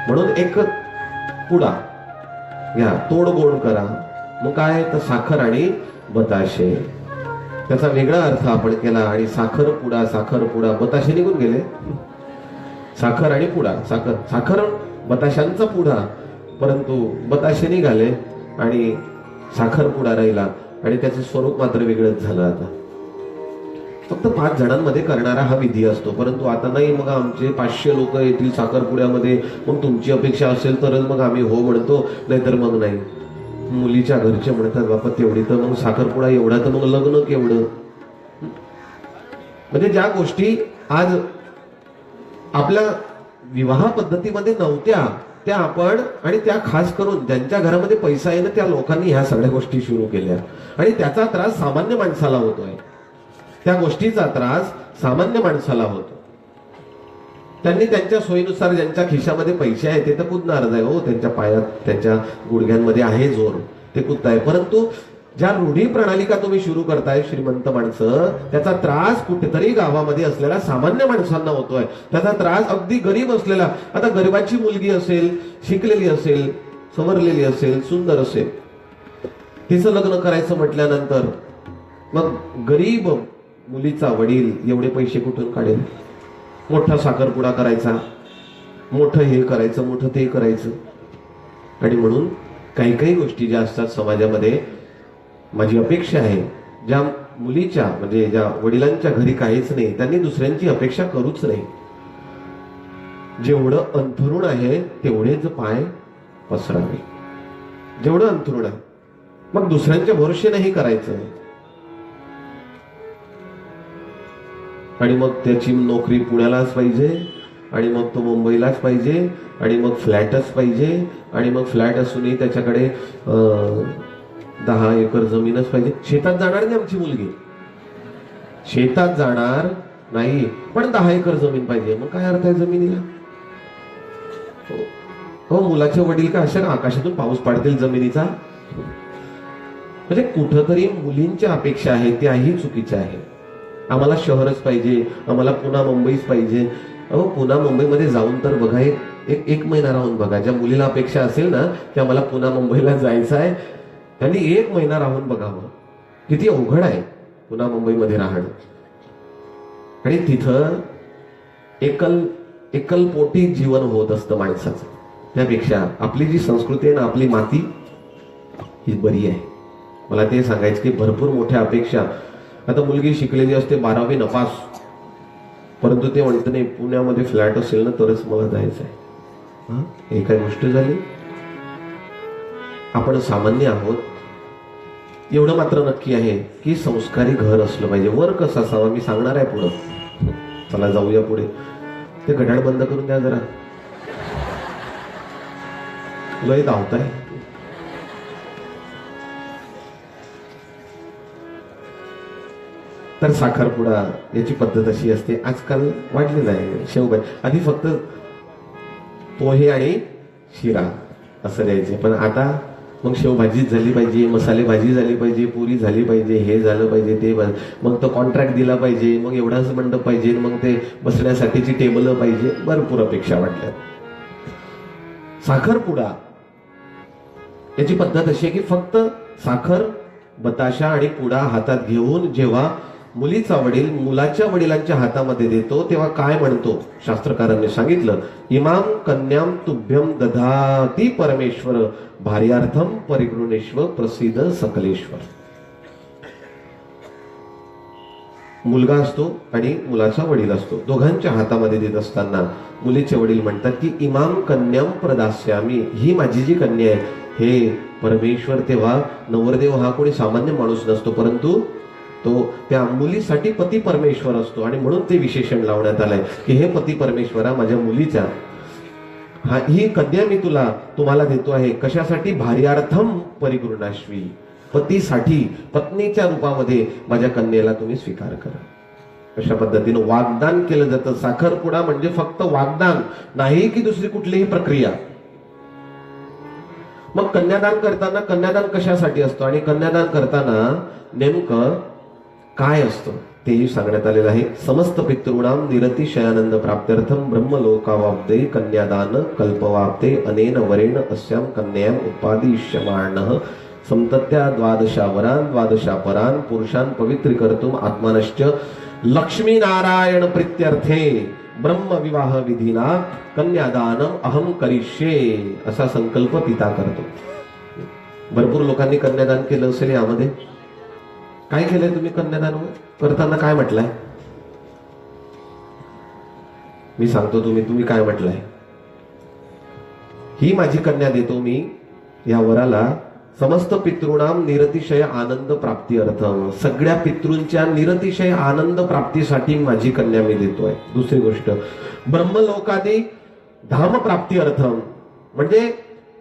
म्हणून एक पुडा या तोडगोड करा. मग काय तर साखर आणि बताशे, त्याचा वेगळा अर्थ आपण केला आणि साखर पुडा बताशे निघून गेले. साखर आणि पुडा, साखर बताशांचा पुडा, परंतु बताशे निघाले आणि साखर पुडा राहिला आणि त्याचे स्वरूप मात्र वेगळंच झालं. आता फक्त 5 जणांमध्ये करणारा हा विधी असतो, परंतु आता नाही. मग आमचे 500 लोक येतील साखरपुड्यामध्ये, मग तुमची अपेक्षा असेल तरच मग आम्ही हो म्हणतो, नाहीतर मग नाही. मुलीच्या घरचे म्हणतात बापा तेवढी तर मग साखरपुडा एवढा तर मग लग्न केवढं. म्हणजे ज्या गोष्टी आज आपल्या विवाह पद्धतीमध्ये नव्हत्या त्या आपण, आणि त्या खास करून ज्यांच्या घरामध्ये पैसा आहे ना त्या लोकांनी ह्या सगळ्या गोष्टी सुरू केल्या आणि त्याचा त्रास सामान्य माणसाला होतोय. त्या गोष्टीचा त्रास सामान्य माणसाला होतो. त्यांनी त्यांच्या सोयीनुसार ज्यांच्या खिशामध्ये पैसे आहेत ते तर कुदणारच आहे हो, त्यांच्या पायात त्यांच्या गुडघ्यांमध्ये आहे जोर, ते कुदताय. परंतु ज्या रूढी प्रणालिका तुम्ही सुरू करताय श्रीमंत माणसं, त्याचा त्रास कुठेतरी गावामध्ये असलेल्या सामान्य माणसांना होतोय. त्याचा त्रास अगदी गरीब असलेला, आता गरीबाची मुलगी असेल, शिकलेली असेल, सवरलेली असेल, सुंदर असेल, तिचं लग्न करायचं म्हटल्यानंतर मग गरीब मुलीचा वडील एवढे पैसे कुठून काढेल? मोठा साखरपुडा करायचा, मोठं हे करायचं, मोठं ते करायचं. आणि म्हणून काही काही गोष्टी ज्या असतात समाजामध्ये, माझी अपेक्षा आहे ज्या मुलीच्या म्हणजे ज्या वडिलांच्या घरी काहीच नाही त्यांनी दुसऱ्यांची अपेक्षा करूच नाही. जेवढं अंथरुण आहे तेवढेच पाय पसरावे, जेवढं अंथरुण आहे. मग दुसऱ्यांच्या भरोसे नाही करायचं. आणि मग त्याची नोकरी पुण्यालाच पाहिजे, आणि मग तो मुंबईलाच पाहिजे, आणि मग फ्लॅटच पाहिजे, आणि मग फ्लॅट असूनही त्याच्याकडे 10 एकर जमीनच पाहिजे. शेतात जाणार नाही आमची मुलगी, शेतात जाणार नाही, पण 10 एकर जमीन पाहिजे. मग काय अर्थ आहे जमिनीला? हो, मुलाचे वडील का अशा आकाशातून पाऊस पाडतील जमिनीचा? म्हणजे कुठंतरी मुलींच्या अपेक्षा आहेत त्याही चुकीच्या आहेत. आम्हाला शहरच पाहिजे, आम्हाला पुन्हा मुंबईच पाहिजे. अहो, पुन्हा मुंबईमध्ये जाऊन तर बघा, एक महिना राहून बघा. ज्या मुलीला अपेक्षा असेल ना की आम्हाला पुन्हा मुंबईला जायचं आहे, त्यांनी 1 महिना राहून बघावं. किती अवघड आहे पुन्हा मुंबईमध्ये राहणं. आणि तिथं एकल पोटी जीवन होत असतं माणसाचं. त्यापेक्षा आपली जी संस्कृती आहे ना, आपली माती ही बरी आहे. मला ते सांगायचं की भरपूर मोठ्या अपेक्षा. आता मुलगी शिकलेली असते 12वी नपास, परंतु ते म्हणते नाही पुण्यामध्ये फ्लॅट असेल ना तरच मला जायचं आहे. हे काय गोष्ट झाली? आपण सामान्य आहोत. एवढं मात्र नक्की आहे की संस्कारी घर असलं पाहिजे. वर कसं असावं मी सांगणार आहे पुढं. चला जाऊया पुढे. ते घड्याळ बंद करून द्या जरा, लय धावताय. तर साखरपुडा याची पद्धत अशी असते, आजकाल वाढलेलं आहे. शेवभाजी आधी फक्त पोहे आणि शिरा असं द्यायचे, पण आता मग शेवभाजीच झाली पाहिजे, मसाले भाजी झाली पाहिजे, पुरी झाली पाहिजे, हे झालं पाहिजे, ते मग तो कॉन्ट्रॅक्ट दिला पाहिजे, मग एवढाच मंडप पाहिजे, मग ते बसण्यासाठीची टेबल पाहिजे, भरपूर अपेक्षा वाटल्या. साखरपुडा याची पद्धत अशी आहे की फक्त साखर, बताशा आणि पुडा हातात घेऊन जेव्हा मुलीचा वडील मुलाच्या वडिलांच्या हातामध्ये देतो तेव्हा काय म्हणतो, शास्त्रकारांनी सांगितलं, इमाम कन्याम तुभ्यम दधाती परमेश्वर भार्यार्थम परिगृणेश्वर प्रसिद्ध सकलेश्वर. मुलगा असतो आणि मुलाचा वडील असतो, दोघांच्या हातामध्ये देत असताना मुलीचे वडील म्हणतात की इमाम कन्याम प्रदास्यामी, ही माझी जी कन्या आहे हे परमेश्वर. तेव्हा नवरदेव हा कोणी सामान्य माणूस नसतो, परंतु तो त्या मुलीसाठी पती परमेश्वर असतो, आणि म्हणून ते विशेषण लावण्यात आलंय की हे पती परमेश्वरा, माझ्या मुलीच्या ही कन्या मी तुम्हाला देतो आहे. कशासाठी? भार्यार्थम परिगृणाश्वी, पतीसाठी, पत्नीच्या रूपामध्ये माझ्या कन्येला तुम्ही स्वीकार करा. अशा पद्धतीनं वाग्दान केलं जातं. साखरपुडा म्हणजे फक्त वाग्दान नाही की दुसरी कुठलीही प्रक्रिया. मग कन्यादान करताना कन्यादान कशासाठी असतं आणि कन्यादान करताना नेमकं काय असतं तेही सांगण्यात आलेलं आहे. समस्त पितॄणाम निरतिशयानंद प्राप्त्यर्थम ब्रह्मलोकावाप्ते कन्यादान कल्पवाप्ते अनेन वरेण अस्याम कन्यायाम उत्पादिष्यमाणः समतत्या द्वादशावरान द्वादशापरान पुरुषान पवित्रीकर्तुम आत्मानश्च लक्ष्मीनारायण प्रीत्यर्थे ब्रह्म विवाह विधीना कन्यादानम अहम करिष्ये असा संकल्प पिता करतो. भरपूर लोकांनी कन्यादान केलं असेल. यामध्ये काय केलंय तुम्ही कन्यादान करताना? काय म्हटलंय? मी सांगतो, तुम्ही काय म्हटलंय? ही माझी कन्या देतो मी या वराला समस्त पितॄणाम निरतिशय आनंद प्राप्ती अर्थम, सगळ्या पितृंच्या निरतिशय आनंद प्राप्तीसाठी माझी कन्या मी देतोय. दुसरी गोष्ट, ब्रह्मलोकादी धाम प्राप्ती अर्थम, म्हणजे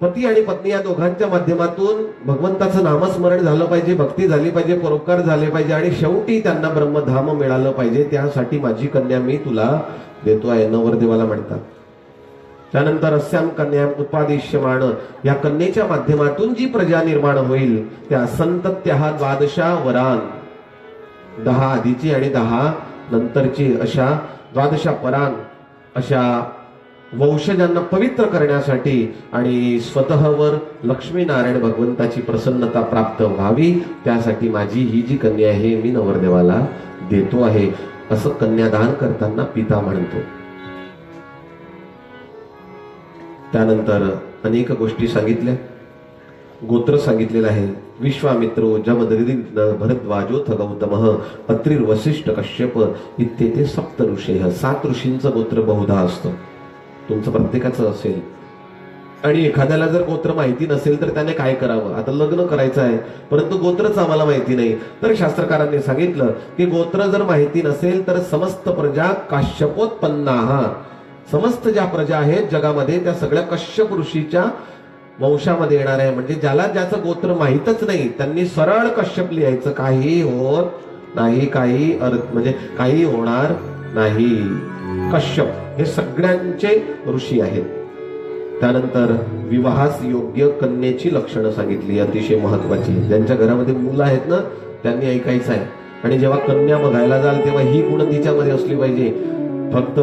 पती आणि पत्नी या दोघांच्या माध्यमातून भगवंताचं नामस्मरण झालं पाहिजे, भक्ती झाली पाहिजे, परोपकार झाले पाहिजे आणि शेवटी त्यांना ब्रह्मधाम मिळालं पाहिजे, त्यासाठी माझी कन्या मी तुला देतो आहे, नवरदेवाला म्हणतात. त्यानंतर अस्याम कन्या उत्पादिष्यमाण, या कन्येच्या माध्यमातून जी प्रजा निर्माण होईल त्या संतत्या द्वादशा वरान, 10 आधीची आणि 10 नंतरची अशा द्वादशा परान अशा वंशजांना पवित्र करण्यासाठी आणि स्वतःवर लक्ष्मीनारायण भगवंताची प्रसन्नता प्राप्त व्हावी त्यासाठी माझी ही जी कन्या आहे मी नवरदेवाला देतो आहे, असं कन्यादान करताना पिता म्हणतो. त्यानंतर अनेक गोष्टी सांगितल्या. गोत्र सांगितलेलं आहे. विश्वामित्रो जमदग्नि भरद्वाजोथ गौतमः अत्रिर्वसिष्ठ कश्यप इत्येते सप्त ऋषेः. 7 ऋषींचं गोत्र बहुधा असतं. तुमचं प्रत्येकाचं असेल. आणि एखाद्याला जर गोत्र माहिती नसेल तर त्याने काय करावं? आता लग्न करायचं आहे परंतु गोत्रच आम्हाला माहिती नाही, तर शास्त्रकारांनी सांगितलं की गोत्र जर माहिती नसेल तर समस्त प्रजा काश्यपोत्पन्नाः, समस्त ज्या प्रजा आहेत जगामध्ये त्या सगळ्या कश्यप ऋषीच्या वंशामध्ये येणार आहे. म्हणजे ज्याला ज्याचं गोत्र माहीतच नाही त्यांनी सरळ कश्यप लिहायचं, काही होत नाही, काही अर्थ म्हणजे काही होणार नाही. कश्यप हे सगळ्यांचे ऋषी आहेत. त्यानंतर विवाहास योग्य कन्येची लक्षणं सांगितली, अतिशय महत्वाची. ज्यांच्या घरामध्ये मुलं आहेत ना त्यांनी ऐकायचं आहे. आणि जेव्हा कन्या बघायला जाल तेव्हा ही गुण तिच्यामध्ये असली पाहिजे. फक्त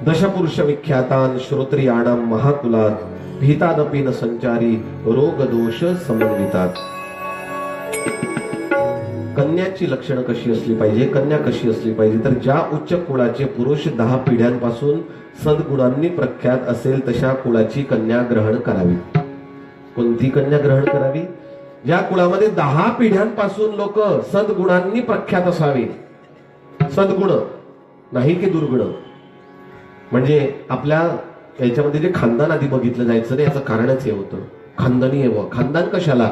दशपुरुष विख्यातान श्रोत्रियाणाम महाकुलात भीतादपि न संचारी रोग दोष समन्वितात. कन्याची लक्षणं कशी असली पाहिजे? कन्या कशी असली पाहिजे? तर ज्या उच्च कुळाचे पुरुष 10 पिढ्यांपासून सद्गुणांनी प्रख्यात असेल तशा कुळाची कन्या ग्रहण करावी. कोणती कन्या ग्रहण करावी? ज्या कुळामध्ये 10 पिढ्यांपासून लोक सद्गुणांनी प्रख्यात असावे. सद्गुण नाही की दुर्गुण. म्हणजे आपल्या याच्यामध्ये जे खानदान आधी बघितलं जायचं नाही, याचं कारणच हे होतं. खानदानी यावं. खानदान कशाला?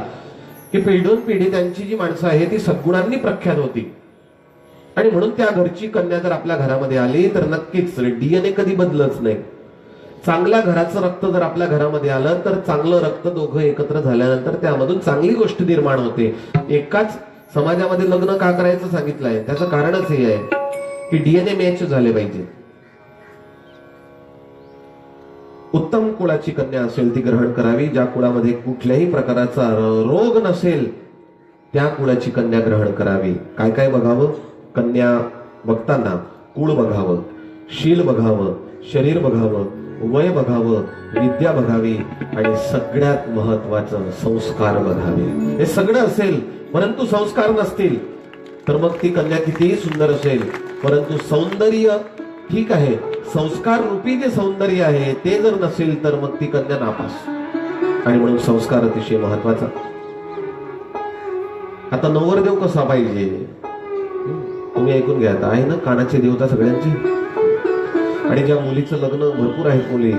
की पिढून पिढी त्यांची जी माणसं आहे ती सद्गुणांनी प्रख्यात होती. आणि म्हणून त्या घरची कन्या जर आपल्या घरामध्ये आली तर नक्कीच डीएनए कधी बदलच नाही. चांगल्या घराचं रक्त जर आपल्या घरामध्ये आलं तर चांगलं रक्त दोघं एकत्र झाल्यानंतर त्यामधून चांगली गोष्ट निर्माण होते. एकाच समाजामध्ये लग्न का करायचं सांगितलंय त्याचं कारणच हे आहे की डीएनए मॅच झाले पाहिजे. उत्तम कुळाची कन्या असेल ती ग्रहण करावी. ज्या कुळामध्ये कुठल्याही प्रकारचा रोग नसेल त्या कुळाची कन्या ग्रहण करावी. काय काय बघावं? कन्या बघताना कुळ बघावं, शील बघावं, शरीर बघावं, वय बघावं, विद्या बघावी आणि सगळ्यात महत्वाचं संस्कार बघावे. हे सगळं असेल परंतु संस्कार नसतील तर मग ती कन्या कितीही सुंदर असेल परंतु सौंदर्य ठीक आहे, संस्कार रूपी जे सौंदर्य आहे ते जर नसेल तर मग ती कन्या नापास. आणि म्हणून संस्कार अतिशय महत्वाचा. आता नवरदेव कसा पाहिजे तुम्ही ऐकून घ्या. आता आहे ना कानाची देवता सगळ्यांची. आणि ज्या मुलीचं लग्न भरपूर आहेत मुली,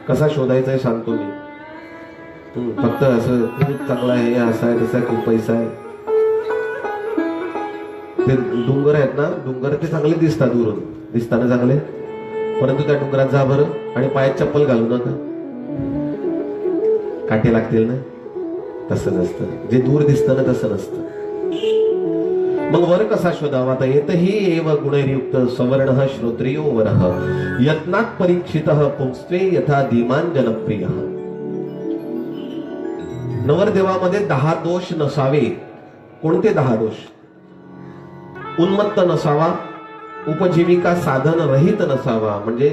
कसा शोधायचा आहे सांगतो मी. फक्त असं खूप चांगला आहे, असा आहे, तसा खूप पैसा आहे. ते डोंगर आहेत ना, डोंगर ते चांगले दिसतात दुरून, दिसताना चांगले, परंतु त्या डोंगरात जा बरं आणि पायात चप्पल घालू नका, काटे लागतील ना. तसं नसतं, जे दूर दिसतं ना तसं नसतं. मग वर कसा शोधावा? तर येतही एव गुणैर्युक्त सवर्ण श्रोत्रियो वरः यत्नात् परीक्षितः पुंस्त्वे यथा धीमान जनप्रिय. नवरदेवामध्ये 10 दोष नसावे. कोणते 10 दोष? उन्मत्त नसावा, उपजीविका साधन रहित नसावा, म्हणजे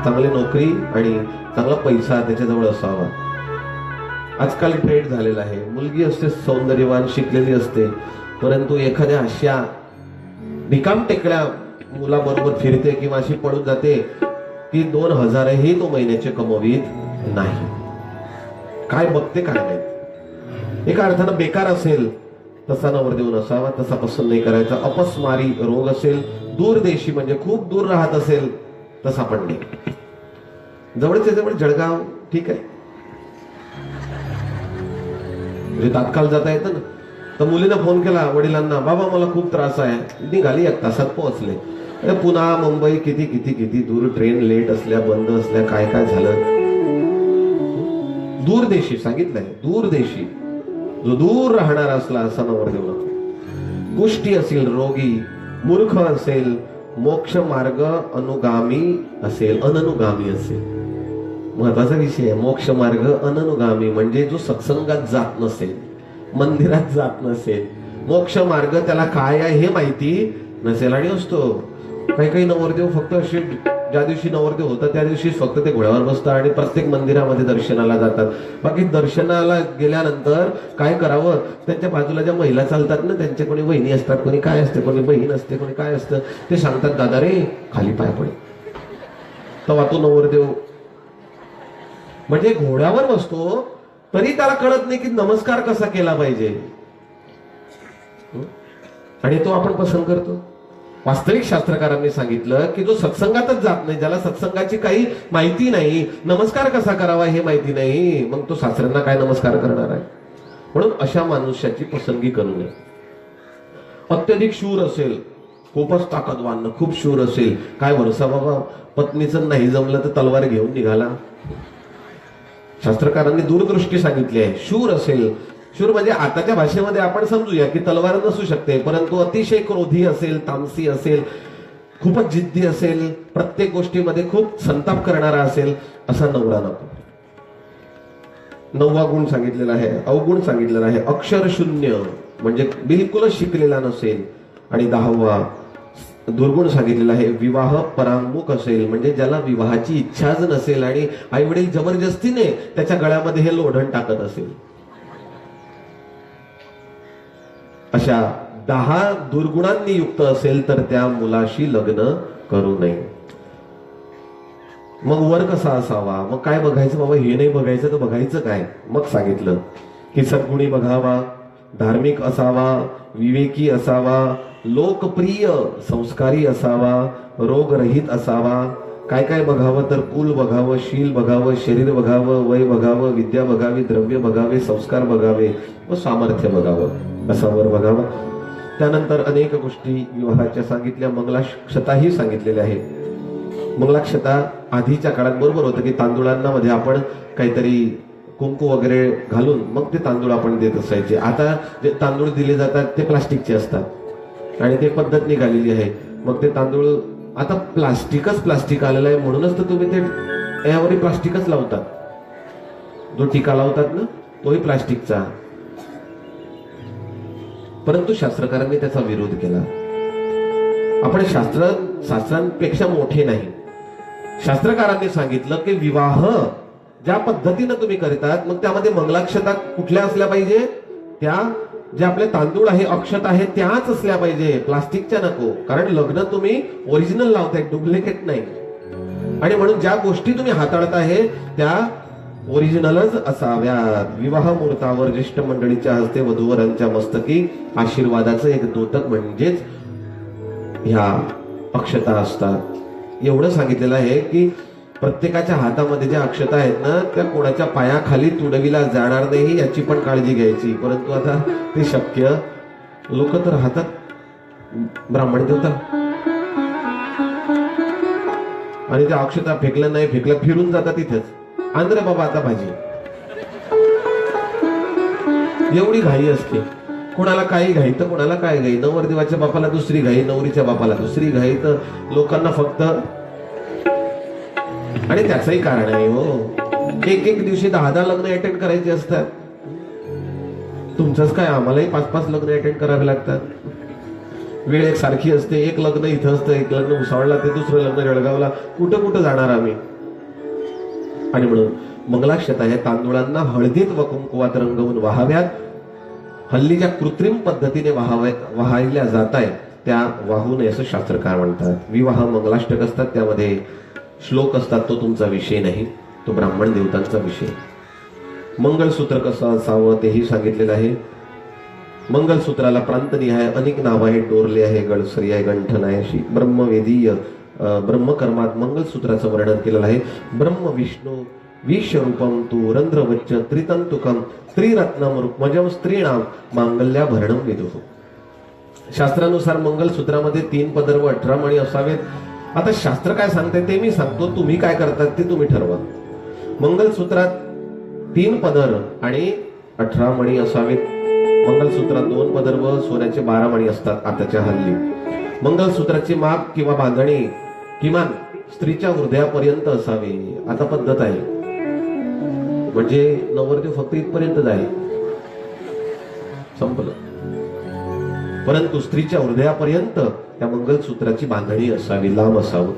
चांगली नोकरी आणि चांगला पैसा त्याच्याजवळ असावा. आजकाल ट्रेंड झालेला आहे. मुलगी असते सौंदर्यवान, शिकलेली असते, परंतु एखाद्या अशा निकाम टेकड्या मुलाबरोबर फिरते किंवा अशी पडून जाते की 2000ही तो महिन्याचे कमवीत नाही. काय बघते काय नाही. एका अर्थानं बेकार असेल तसा नवरदेव नसावा, तसा पसंत नाही करायचा. अपस्मारी रोग असेल, दूरदेशी म्हणजे खूप दूर राहत असेल तसा पण नाही. जवळच्या जवळ जळगाव ठीक आहे, म्हणजे तात्काळ जाता येतं ना. तर मुलीनं फोन केला वडिलांना, बाबा मला खूप त्रास आहे, निघाली 1 तासात पोहोचले. पुन्हा मुंबई किती किती किती दूर, ट्रेन लेट असल्या, बंद असल्या, काय काय झालं. दूरदेशी सांगितलंय, दूरदेशी जो दूर राहणारा असला असा नवरदेव नको. कुष्ठी असेल, रोगी, मूर्ख असेल, मोक्ष मार्ग अनुगामी असेल, अननुगामी असेल. महत्वाचा विषय आहे मोक्ष मार्ग अननुगामी, म्हणजे जो सत्संगात जात नसेल, मंदिरात जात नसेल, मोक्ष मार्ग त्याला काय आहे हे माहिती नसेल. आणि असतो काही काही नवरदेव फक्त असे ज्या दिवशी नवरदेव होता त्या दिवशी फक्त ते घोड्यावर बसतात आणि प्रत्येक मंदिरामध्ये दर्शनाला जातात. बाकी दर्शनाला गेल्यानंतर काय करावं, त्यांच्या बाजूला ज्या महिला चालतात ना, त्यांच्या कोणी बहिणी असतात, कोणी काय असते, कोणी बहीण असते, कोणी काय असतं, ते सांगतात दादा रे खाली पाय पडे. तेव्हा तो नवरदेव म्हणजे घोड्यावर बसतो तरी त्याला कळत नाही की नमस्कार कसा केला पाहिजे, आणि तो आपण पसंत करतो. वास्तविक शास्त्रकारांनी सांगितलं की जो सत्संगातच जात नाही, ज्याला सत्संगाची काही माहिती नाही, नमस्कार कसा करावा हे माहिती नाही, मग तो सासऱ्यांना काय नमस्कार करणार आहे. म्हणून अशा मनुष्याची पसंती करू नये. अत्यधिक शूर असेल, खूपच ताकदवान, खूप शूर असेल, काय भरोसा बाबा, पत्नीचं नाही जमलं तर तलवार घेऊन निघाला. शास्त्रकारांनी दूरदृष्टी सांगितली आहे. शूर असेल, शूर म्हणजे आताच्या भाषेमध्ये आपण समजूया की तलवार नसू शकते, परंतु अतिशय क्रोधी असेल, तामसी असेल, खूपच जिद्दी असेल, प्रत्येक गोष्टीमध्ये खूप संताप करणारा असेल, असा नवरा नको. 9वा गुण सांगितलेला आहे, अवगुण सांगितलेला आहे. अक्षर शून्य म्हणजे बिलकुलच शिकलेला नसेल. आणि 10वा दुर्गुण सांगितलेला आहे, विवाह परांगमुख असेल, म्हणजे ज्याला विवाहाची इच्छाच नसेल आणि आई वडील जबरदस्तीने त्याच्या गळ्यामध्ये हे लोढण टाकत असेल. अशा 10 दुर्गुणांनी युक्त असेल तर त्या मुलाशी लग्न करू नये. मग वर कसा असावा? मग काय बघायचं बाबा, हे नाही बघायचं तर बघायचं काय? मग सांगितलं की सद्गुणी बघावा, धार्मिक असावा, विवेकी असावा, लोकप्रिय संस्कारी असावा, रोगरहित असावा. काय काय बघावं तर कुल बघावं, शील बघावं, शरीर बघावं, वय बघावं, विद्या बघावी, द्रव्य बघावे, संस्कार बघावे व सामर्थ्य बघावं, असा वर बघावा. त्यानंतर अनेक गोष्टी विवाहाच्या सांगितल्या, मंगलाक्षताही सांगितलेल्या आहेत. मंगलाक्षता आधीच्या काळात बरोबर होतं की तांदूळांना मध्ये आपण काहीतरी कुंकू वगैरे घालून मग ते तांदूळ आपण देत असायचे. आता जे तांदूळ दिले जातात ते प्लास्टिकचे असतात आणि ते पद्धत निघालेली आहे. मग ते तांदूळ आता प्लास्टिक आलेलं आहे म्हणूनच तर तुम्ही ते यावर प्लास्टिकच लावतात. जो टीका लावतात ना तोही प्लास्टिकचा. परंतु शास्त्रकारांनी त्याचा विरोध केला. आपण शास्त्रांपेक्षा मोठे नाही. शास्त्रकारांनी सांगितलं की विवाह ज्या पद्धतीनं तुम्ही करतात मग त्यामध्ये मंगलाक्षता कुठल्या असल्या पाहिजे, त्या जे आपले तांदूळ आहे अक्षत आहे त्याच असल्या पाहिजे, प्लास्टिकच्या नको. कारण लग्न तुम्ही ओरिजिनल लावताय, डुप्लिकेट नाही. आणि म्हणून ज्या गोष्टी तुम्ही हाताळत आहे त्या ओरिजिनलच असाव्यात. विवाह मुहूर्तावर ज्येष्ठ मंडळीच्या हस्ते वधूवरांच्या मस्तकी आशीर्वादाचं एक दोतक म्हणजेच ह्या अक्षता असतात. एवढं सांगितलेलं आहे की प्रत्येकाच्या हातामध्ये ज्या अक्षता आहेत ना त्या कोणाच्या पायाखाली तुडविला जाणार नाही याची पण काळजी घ्यायची. परंतु आता ते शक्य, लोक तर हातात ब्राह्मण देवता आणि त्या अक्षता फेकल्या नाही फेकल्या फिरून जातात तिथेच. आंध्र बाबा आता भाजी एवढी घाई असते. कोणाला काही घाई तर कोणाला काय घाई. नवरदेवाच्या बापाला दुसरी घाई, नवरीच्या बापाला दुसरी घाई. तर लोकांना फक्त, आणि त्याचंही कारण आहे हो, एक दिवशी 10 लग्न अटेंड करायची असतात. तुमचंच काय, आम्हालाही 5 लग्न अटेंड करावे लागतात. वेळ एक सारखी असते. एक लग्न इथं असतं, एक लग्न भुसावळला, ते दुसरं लग्न जळगावला. कुठं जाणार आम्ही. आणि म्हणून मंगलाक्षता हे तांदूळांना हळदीत व कुंकुवात रंगवून वाहाव्यात. हल्ली ज्या कृत्रिम पद्धतीने वाहायल्या जात आहेत त्या वाहू नये असं शास्त्रकार म्हणतात. विवाह मंगलाष्टक असतात, त्यामध्ये श्लोक असतात. तो तुमचा विषय नाही, तो ब्राह्मण देवतांचा विषय. मंगळसूत्र कसं असावं तेही सांगितलेलं आहे. मंगळसूत्राला प्रांतनिहाय अनेक नावं आहेत. डोरले आहे, गळसरी आहे, गंठन आहे, अशी ब्रह्मवेदीय ब्रह्मकर्मात मंगळसूत्राचं वर्णन केलेलं आहे. ब्रह्म विष्णू विश्वरूपम तू रंध्रवच्च त्रितंतुकम त्रिरत्नम रुक्मजम स्त्रीणाम मांगल्याभरणम विदुः. शास्त्रानुसार मंगलसूत्रामध्ये 3 पदर व 18 मणी असावेत. आता शास्त्र काय सांगते ते मी सांगतो, तुम्ही काय करतात ते तुम्ही ठरवा. मंगलसूत्रात 3 पदर आणि 18 मणी असावेत. मंगलसूत्रात 2 पदर व सोन्याचे 12 मणी असतात आताच्या हल्ली. मंगलसूत्राची माप किंवा बांधणी किमान स्त्रीच्या हृदयापर्यंत असावी. आता पद्धत आहे म्हणजे नवरदेव फक्त इथपर्यंत जाईल, संपलं. परंतु स्त्रीच्या हृदयापर्यंत त्या मंगलसूत्राची बांधणी असावी, लांब असावं.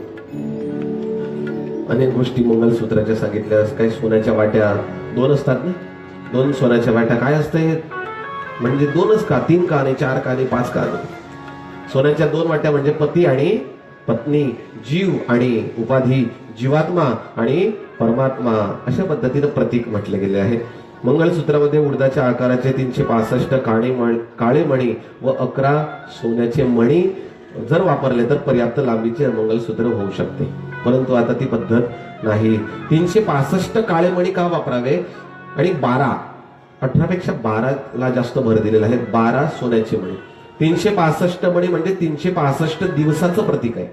अनेक गोष्टी मंगलसूत्राच्या सांगितल्या. काही सोन्याच्या वाट्या 2 असतात ना, 2 सोन्याच्या वाट्या काय असते म्हणजे 2च का, 3 का आणि 4 का आणि 5 का. सोन्याच्या 2 वाट्या म्हणजे पती आणि पत्नी, जीव आणि उपाधी, जीवात्मा आणि परमात्मा, अशा पद्धतीने प्रतीक म्हटले गेले आहे. मंगळसूत्रामध्ये उडदाच्या आकाराचे 365 काळे मणी व 11 सोन्याचे मणी जर वापरले तर पर्याप्त लांबीचे मंगळसूत्र होऊ शकते. परंतु आता ती पद्धत नाही. 365 काळे मणी का वापरावे आणि 12, 18 पेक्षा 12 ला जास्त भर दिलेला आहे. 12 सोन्याचे मणी. 365 मणी म्हणजे 365 दिवसाचं प्रतीक आहे.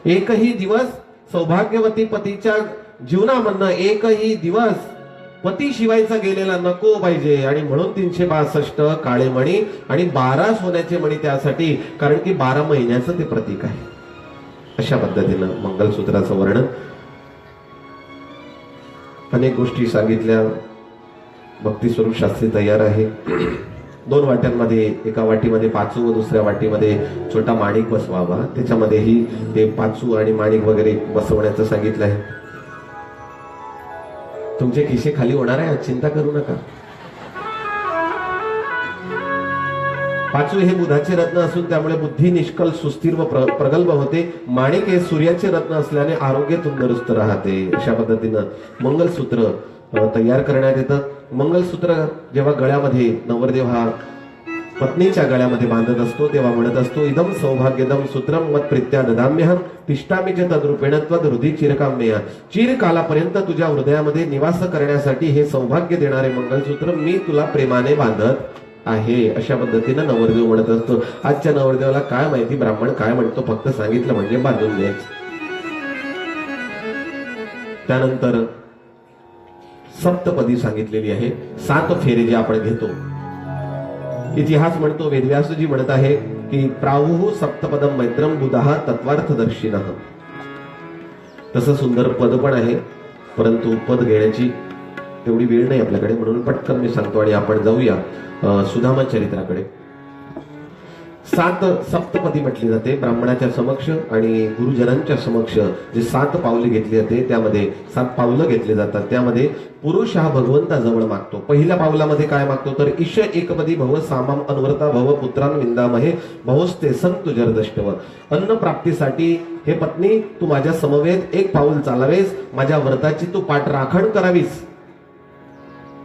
एकही दिवस सौभाग्यवती पतीच्या जीवनामधनं एकही दिवस पती शिवायचा गेलेला नको पाहिजे. आणि म्हणून 365 काळे मणी आणि 12 सोन्याचे मणी, त्यासाठी कारण की 12 महिन्याचं ते प्रतीक आहे. अशा पद्धतीनं मंगलसूत्राचं वर्णन. अनेक गोष्टी सांगितल्या. भक्ती स्वरूप शास्त्री तयार आहे. 2 वाट्यांमध्ये, एका वाटीमध्ये पाचू व दुसऱ्या वाटीमध्ये छोटा माणिक बसवावा. त्याच्यामध्येही ते पाचू आणि माणिक वगैरे बसवण्याचं सांगितलं आहे. तुमचे खिसे खाली होणार आहे, चिंता करू नका. पाचू हे बुधाचे रत्न असून त्यामुळे बुद्धी निष्कल, सुस्थिर व प्रगल्भ होते. माणिक हे सूर्याचे रत्न असल्याने आरोग्य तंदुरुस्त राहते. अशा पद्धतीनं मंगलसूत्र तयार करण्यात येतं. मंगलसूत्र जेव्हा गळ्यामध्ये नवरदेव हा पत्नीच्या गळ्यामध्ये बांधत असतो तेव्हा म्हणत असतो, इदम सौभाग्यदम सूत्रम मत प्रीत्या ददाम्यहम तिष्ठामि च तद्रूपेण त्वद हृदय चिरकाम्य. चिरकालापर्यंत तुझ्या हृदयामध्ये निवास करण्यासाठी हे सौभाग्य देणारे मंगलसूत्र मी तुला प्रेमाने बांधत आहे. अशा पद्धतीनं नवरदेव म्हणत असतो. आजच्या नवरदेवाला काय माहिती ब्राह्मण काय म्हणतो, फक्त सांगितलं म्हणजे बांधून द्यायचं. त्यानंतर सप्तपदी सांगितलेली आहे, 7 फेरे जे आपण घेतो. इतिहास म्हणतो, वेदव्यासजी म्हणत आहे की प्राहुः सप्तपदम मैत्रम बुधः तत्वार्थदर्शिनः. तसं सुंदर पद पण आहे, परंतु पद घेण्याची तेवढी वेळ नाही आपल्याकडे, म्हणून पटकन मी सांगतो आणि आपण जाऊया सुधामा चरित्राकडे. 7 सप्तपदी म्हटली जाते. ब्राह्मणाच्या समक्ष आणि गुरुजनांच्या समक्ष जे 7 पावले घेतली जाते, त्यामध्ये 7 पावलं घेतले जातात. त्यामध्ये पुरुष हा भगवंताजवळ मागतो. पहिल्या पावलामध्ये काय मागतो तर ईश एकपदी भव सामाम अनवरता भव पुत्रान विंदामहे भवस्ते संतु जरदष्टव. अन्न प्राप्तीसाठी हे पत्नी तू माझ्या समवेत एक पाऊल चालावेस, माझ्या व्रताची तू पाठराखण करावीस.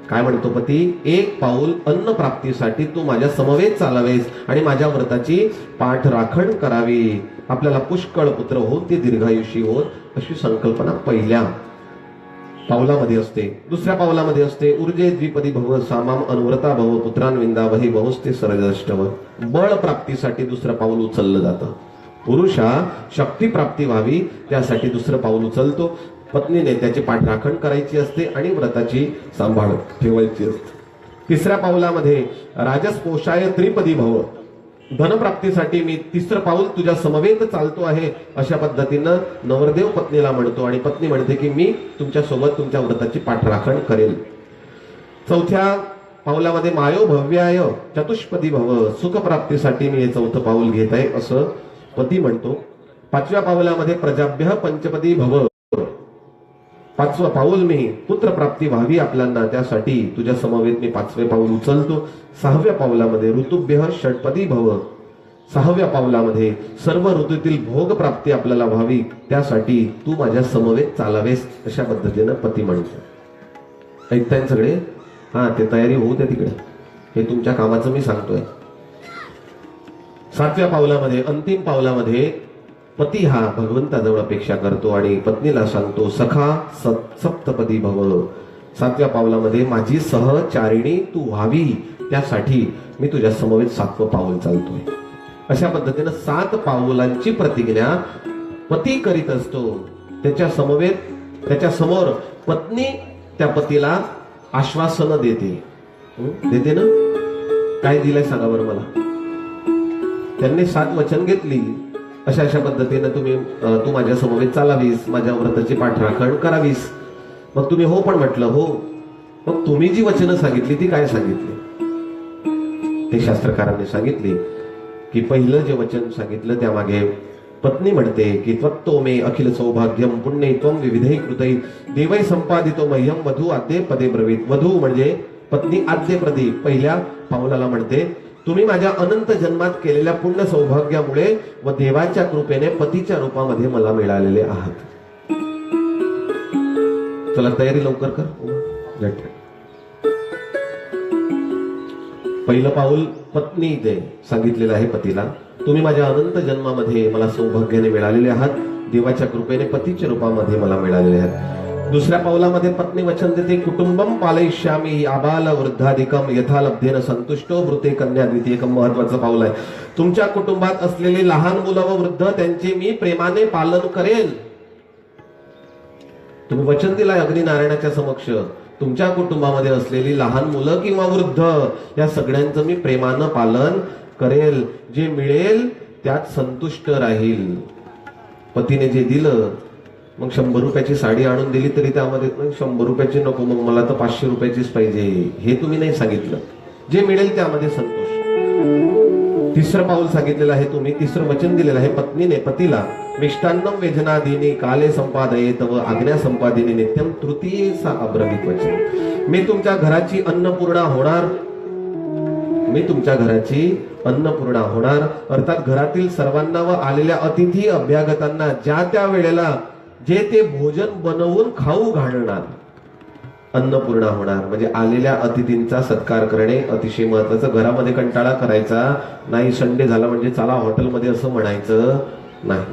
काय म्हणतो पती, एक पाऊल अन्न प्राप्तीसाठी तू माझ्या समवेत चालावेस आणि माझ्या व्रताची पाठराखण करावी. आपल्याला पुष्कळ पुत्र होत ते दीर्घायुषी होत, अशी संकल्पना पहिल्या पावलामध्ये असते. दुसऱ्या पावलामध्ये असते ऊर्जे द्विपदी भव सामाम अनुव्रता भव पुत्रान विंदावही बहुस्ते सरदष्टव. बळ प्राप्तीसाठी दुसरं पाऊल उचललं जातं. पुरुष हा शक्ती प्राप्ती व्हावी त्यासाठी दुसरं पाऊल उचलतो. पत्नीने त्याची पाठराखण करायची असते आणि व्रताची सांभाळ ठेवायची असते. तिसऱ्या पाऊलामध्ये राजस पोषाय त्रिपदी भव. धनप्राप्तीसाठी मी तिसरं पाऊल तुझ्या समवेत चालतो आहे, अशा पद्धतीनं नवरदेव पत्नीला म्हणतो आणि पत्नी म्हणते की मी तुमच्या सोबत तुमच्या व्रताची पाठराखण करेल. चौथ्या पाऊलामध्ये मायो भव्याय चतुष्पदी भव. सुखप्राप्तीसाठी मी हे 4थं पाऊल घेत आहे असं पती म्हणतो. 5व्या पाऊलामध्ये प्रजाभ्य पंचपदी भव. 5वं पाऊल मी पुत्र प्राप्ती व्हावी आपल्याला, त्यासाठी तुझ्या समवेत मी 5वे पाऊल उचलतो. 6व्या पाऊलामध्ये ऋतुभ्य षटपदी भव. 6व्या पाऊलामध्ये सर्व ऋतूतील भोग प्राप्ती आपल्याला व्हावी त्यासाठी तू माझ्या समवेत चालावेस, अशा पद्धतीनं पती म्हणतो. ऐकताय सगळे? हा, ते तयारी होऊ द्या तिकडे, हे तुमच्या कामाचं मी सांगतोय. 7व्या पाऊलामध्ये अंतिम पाऊलामध्ये पती हा भगवंताजवळ अपेक्षा करतो आणि पत्नीला सांगतो सखा सप्तपदी भव. 7व्या पावलामध्ये माझी सहचारिणी तू व्हावी त्यासाठी मी तुझ्या समवेत 7वं पाऊल चालतोय. अशा पद्धतीनं 7 पाऊलांची प्रतिज्ञा पती करीत असतो. त्याच्या समवेत त्याच्या समोर पत्नी त्या पतीला आश्वासन देते. देते ना? काय दिलंय सांगा बरं मला. त्यांनी 7 वचन घेतली, अशा अशा पद्धतीनं तू माझ्या समवेत चालावीस, माझ्या व्रताची पाठराखण करावीस. मग तुम्ही हो पण म्हटलं. हो, मग तुम्ही जी वचनं सांगितली ती काय सांगितली ते शास्त्रकारांनी सांगितली की पहिलं जे वचन सांगितलं त्यामागे पत्नी म्हणते की त्वत्तो मे अखिल सौभाग्यम पुण्य त्वं विविधै कृतै देवै संपादितो मह्यम वधू आद्ये पदे ब्रवीत. वधू म्हणजे पत्नी आद्य प्रदी पहिल्या पावलाला म्हणते तुम्ही माझ्या अनंत जन्मात केलेल्या पुण्य सौभाग्यामुळे व देवाच्या कृपेने पतीच्या रूपामध्ये मला मिळालेले आहात. चला तयारी लवकर कर. पहिलं पाऊल पत्नी ते सांगितलेलं आहे पतीला, तुम्ही माझ्या अनंत जन्मामध्ये मला सौभाग्याने मिळालेले आहात, देवाच्या कृपेने पतीच्या रूपामध्ये मला मिळालेले आहात. दुसऱ्या पाऊलामध्ये पत्नी वचन देते कुटुंबम पालयिष्यामि आबाल वृद्धाधिकम यथा लब्धेन संतुष्टो मृते कन्या द्वितीयकम. महत्वाचं पाऊल आहे. तुमच्या कुटुंबात असलेली लहान मुलं व वृद्ध त्यांचे मी प्रेमाने पालन करेल. तुम्ही वचन दिलाय अग्निनारायणाच्या समक्ष, तुमच्या कुटुंबामध्ये असलेली लहान मुलं किंवा वृद्ध या सगळ्यांचं मी प्रेमानं पालन करेल. जे मिळेल त्यात संतुष्ट राहील. पतीने जे दिलं, मग 100 रुपयाची साडी आणून दिली तरी त्यामध्ये 100 रुपयाची नको, मग मला तर 500 रुपयाचीच पाहिजे, हे तुम्ही नाही सांगितलं. जे मिळेल त्यामध्ये संतोष. तिसरं पाऊल सांगितलेलं आहे तुम्ही, तिसरं वचन दिलेलं आहे पत्नीने पतीला मिष्टान्नम वेदनादिनी काले संपादये तव आज्ञा संपादिनी नित्यम. तृतीयेचा अब्रवीत वचन, मी तुमच्या घराची अन्नपूर्णा होणार. मी तुमच्या घराची अन्नपूर्णा होणार, अर्थात घरातील सर्वांना व आलेल्या अतिथी अभ्यागतांना ज्या त्या वेळेला जे ते भोजन बनवून खाऊ घालणार. अन्नपूर्णा होणार म्हणजे आलेल्या अतिथींचा सत्कार करणे अतिशय महत्वाचं. घरामध्ये कंटाळा करायचा नाही, संडे झाला म्हणजे चला हॉटेलमध्ये असं म्हणायचं नाही.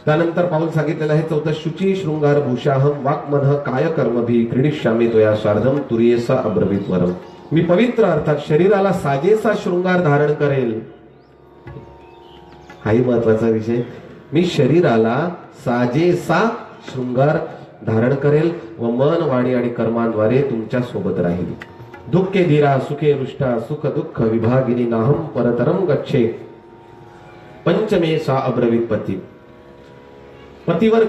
त्यानंतर पाऊल सांगितलेलं आहे 4थं शुची शृंगार भूषाहम वाक्मनः काय कर्मभी क्रीडिष्यामी त्वया सार्धम तुरीयेसा अब्रवीत वरम. मी पवित्र अर्थात शरीराला साजेसा शृंगार धारण करेल. हाही महत्वाचा विषय. मी शरीराला साजेसा शृंगार धारण करेल व मन वाणी आणि कर्मांद्वारे तुमच्या सोबत राहील. दुःखे धीरा सुखे रुष्टा सुख दुःख विभागिनी नाहम परतरम गच्छे. पंचमे सा अब्रवीत पती. पतीवर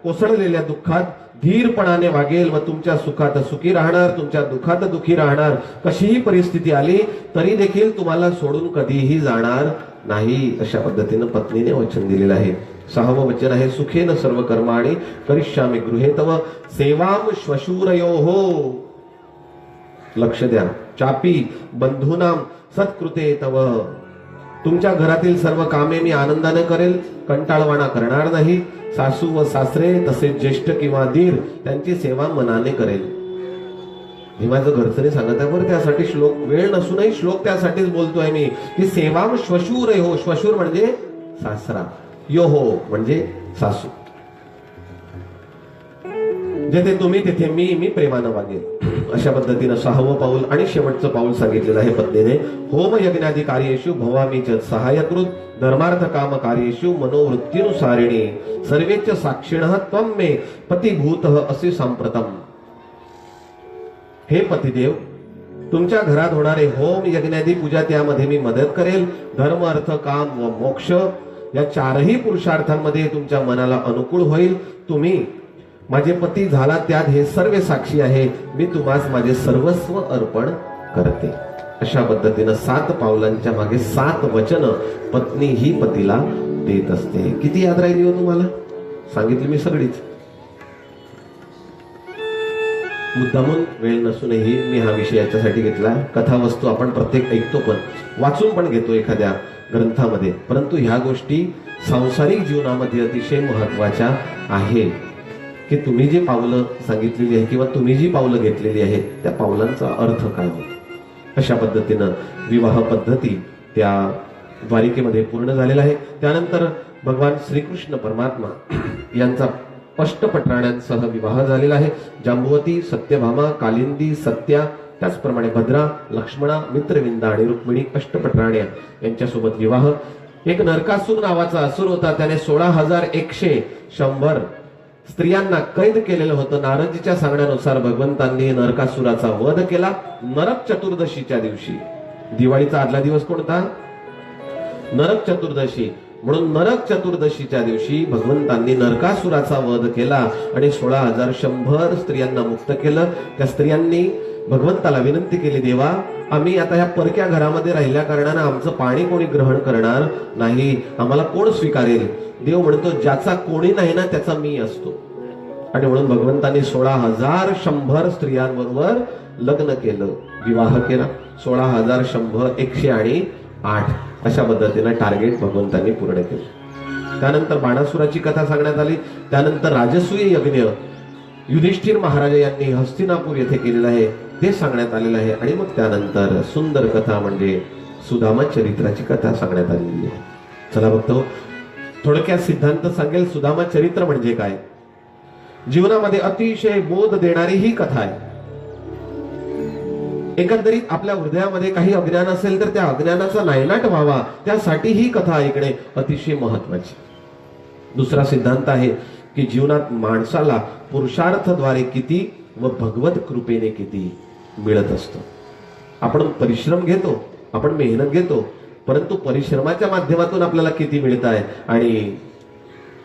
कोसळलेल्या दुःखात धीरपणाने वागेल व तुमच्या सुखात सुखी राहणार, तुमच्या दुःखात दुःखी राहणार. कशीही परिस्थिती आली तरी देखील तुम्हाला सोडून कधीही जाणार नाही. अशा पद्धतीनं पत्नीने वचन दिलेलं आहे. 6वं वचन आहे सुखेन सर्व कर्माणि करिष्यामि गृहे तव सेवाम श्वशूरयोः. लक्ष द्या. चापी बंधूनाम सत्कृते तव. तुमच्या घरातील सर्व कामे मी आनंदाने करेल, कंटाळवाणा करणार नाही. सासू व सासरे तसेच ज्येष्ठ किंवा दीर त्यांची सेवा मनाने करेल. हे माझं घरचं सांगत आहे बरं. त्यासाठी श्लोक वेळ नसूनही श्लोक त्यासाठीच बोलतोय मी की सेवाम श्वशूर हो. श्वशूर म्हणजे सासरा, यो हो म्हणजे सासू. जेथे तुम्ही तिथे मी प्रेमानं वागेल. अशा पद्धतीनं 6वं पाऊल आणि शेवटचं पाऊल सांगितलेलं आहे पत्नीने. होम यज्ञादी कार्येषु भवामी च सहायकृत धर्मार्थ काम कार्येषु मनोवृत्तीनुसारिणी सर्वेच साक्षिणः त्वं मे पतिभूतः असे सांप्रतम. हे पतिदेव, तुमच्या घरात होणारे होम यज्ञादी पूजा त्यामध्ये मी मदत करेल. धर्म अर्थ काम व मोक्ष या 4ही पुरुषार्थांमध्ये तुमच्या मनाला अनुकूल होईल. तुम्ही माझे पती झाला त्यात हे सर्व साक्षी आहे. मी तुम्हास माझे सर्वस्व अर्पण करते. अशा पद्धतीनं 7 पावलांच्या मागे 7 वचन पत्नी ही पतीला देत असते. किती याद राहिली हो तुम्हाला? सांगितली मी सगळीच. मुद्दामून वेळ नसूनही मी हा विषय याच्यासाठी घेतला. कथा वस्तू आपण प्रत्येक ऐकतो, पण वाचून पण घेतो एखाद्या ग्रंथामध्ये. परंतु ह्या गोष्टी सांसारिक जीवनामध्ये अतिशय महत्वाच्या आहे की तुम्ही जी पावलं सांगितलेली आहे किंवा तुम्ही जी पावलं घेतलेली आहे त्या पावलांचा अर्थ काय होतो. अशा पद्धतीनं विवाह पद्धती त्या द्वारिकेमध्ये पूर्ण झालेला आहे. त्यानंतर भगवान श्रीकृष्ण परमात्मा यांचा अष्टपटराण्यांसह विवाह झालेला आहे. जांबुवती, सत्यभामा, कालिंदी, सत्या, त्याचप्रमाणे भद्रा, लक्ष्मणा, मित्रविंदा आणि रुक्मिणी अष्टपटराण्या यांच्यासोबत विवाह. एक नरकासूर नावाचा असुर होता. त्याने 16,100 स्त्रियांना कैद केलेलं होतं. नारदजीच्या सांगण्यानुसार भगवंतांनी नरकासुराचा वध केला नरक चतुर्दशीच्या दिवशी. दिवाळीचा आदला दिवस कोणता? नरक चतुर्दशी. म्हणून नरक चतुर्दशीच्या दिवशी भगवंतांनी नरकासुराचा वध केला आणि 16,100 स्त्रियांना मुक्त केलं. त्या स्त्रियांनी भगवंताला विनंती केली, देवा, आम्ही आता ह्या परक्या घरामध्ये राहिल्या कारणानं आमचं पाणी कोणी ग्रहण करणार नाही, आम्हाला कोण स्वीकारेल? देव म्हणतो, ज्याचा कोणी नाही ना त्याचा मी असतो. आणि म्हणून भगवंतांनी 16,100 स्त्रियांबरोबर लग्न केलं, विवाह केला. 16,100, 108 अशा पद्धतीने टार्गेट भगवंतांनी पूर्ण केलं. त्यानंतर बाणासुराची कथा सांगण्यात आली. त्यानंतर राजसूय यज्ञ युधिष्ठिर महाराज यांनी हस्तिनापूर येथे केलेला आहे ते सांगण्यात आलेलं आहे. आणि मग त्यानंतर सुंदर कथा म्हणजे सुदामा चरित्राची कथा सांगण्यात आलेली आहे. चला बघतो, थोडक्यात सिद्धांत सांगेल. सुदामा चरित्र म्हणजे काय? जीवनामध्ये अतिशय बोध देणारी ही कथा आहे. एकंदरीत आपल्या हृदयामध्ये काही अज्ञान असेल तर त्या अज्ञानाचा नायनाट व्हावा त्यासाठी ही कथा ऐकणे अतिशय महत्वाची. दुसरा सिद्धांत आहे की जीवनात माणसाला पुरुषार्थद्वारे किती व भगवत कृपेने किती मिळत असतं. आपण परिश्रम घेतो, आपण मेहनत घेतो, परंतु परिश्रमाच्या माध्यमातून आपल्याला किती मिळत आहे आणि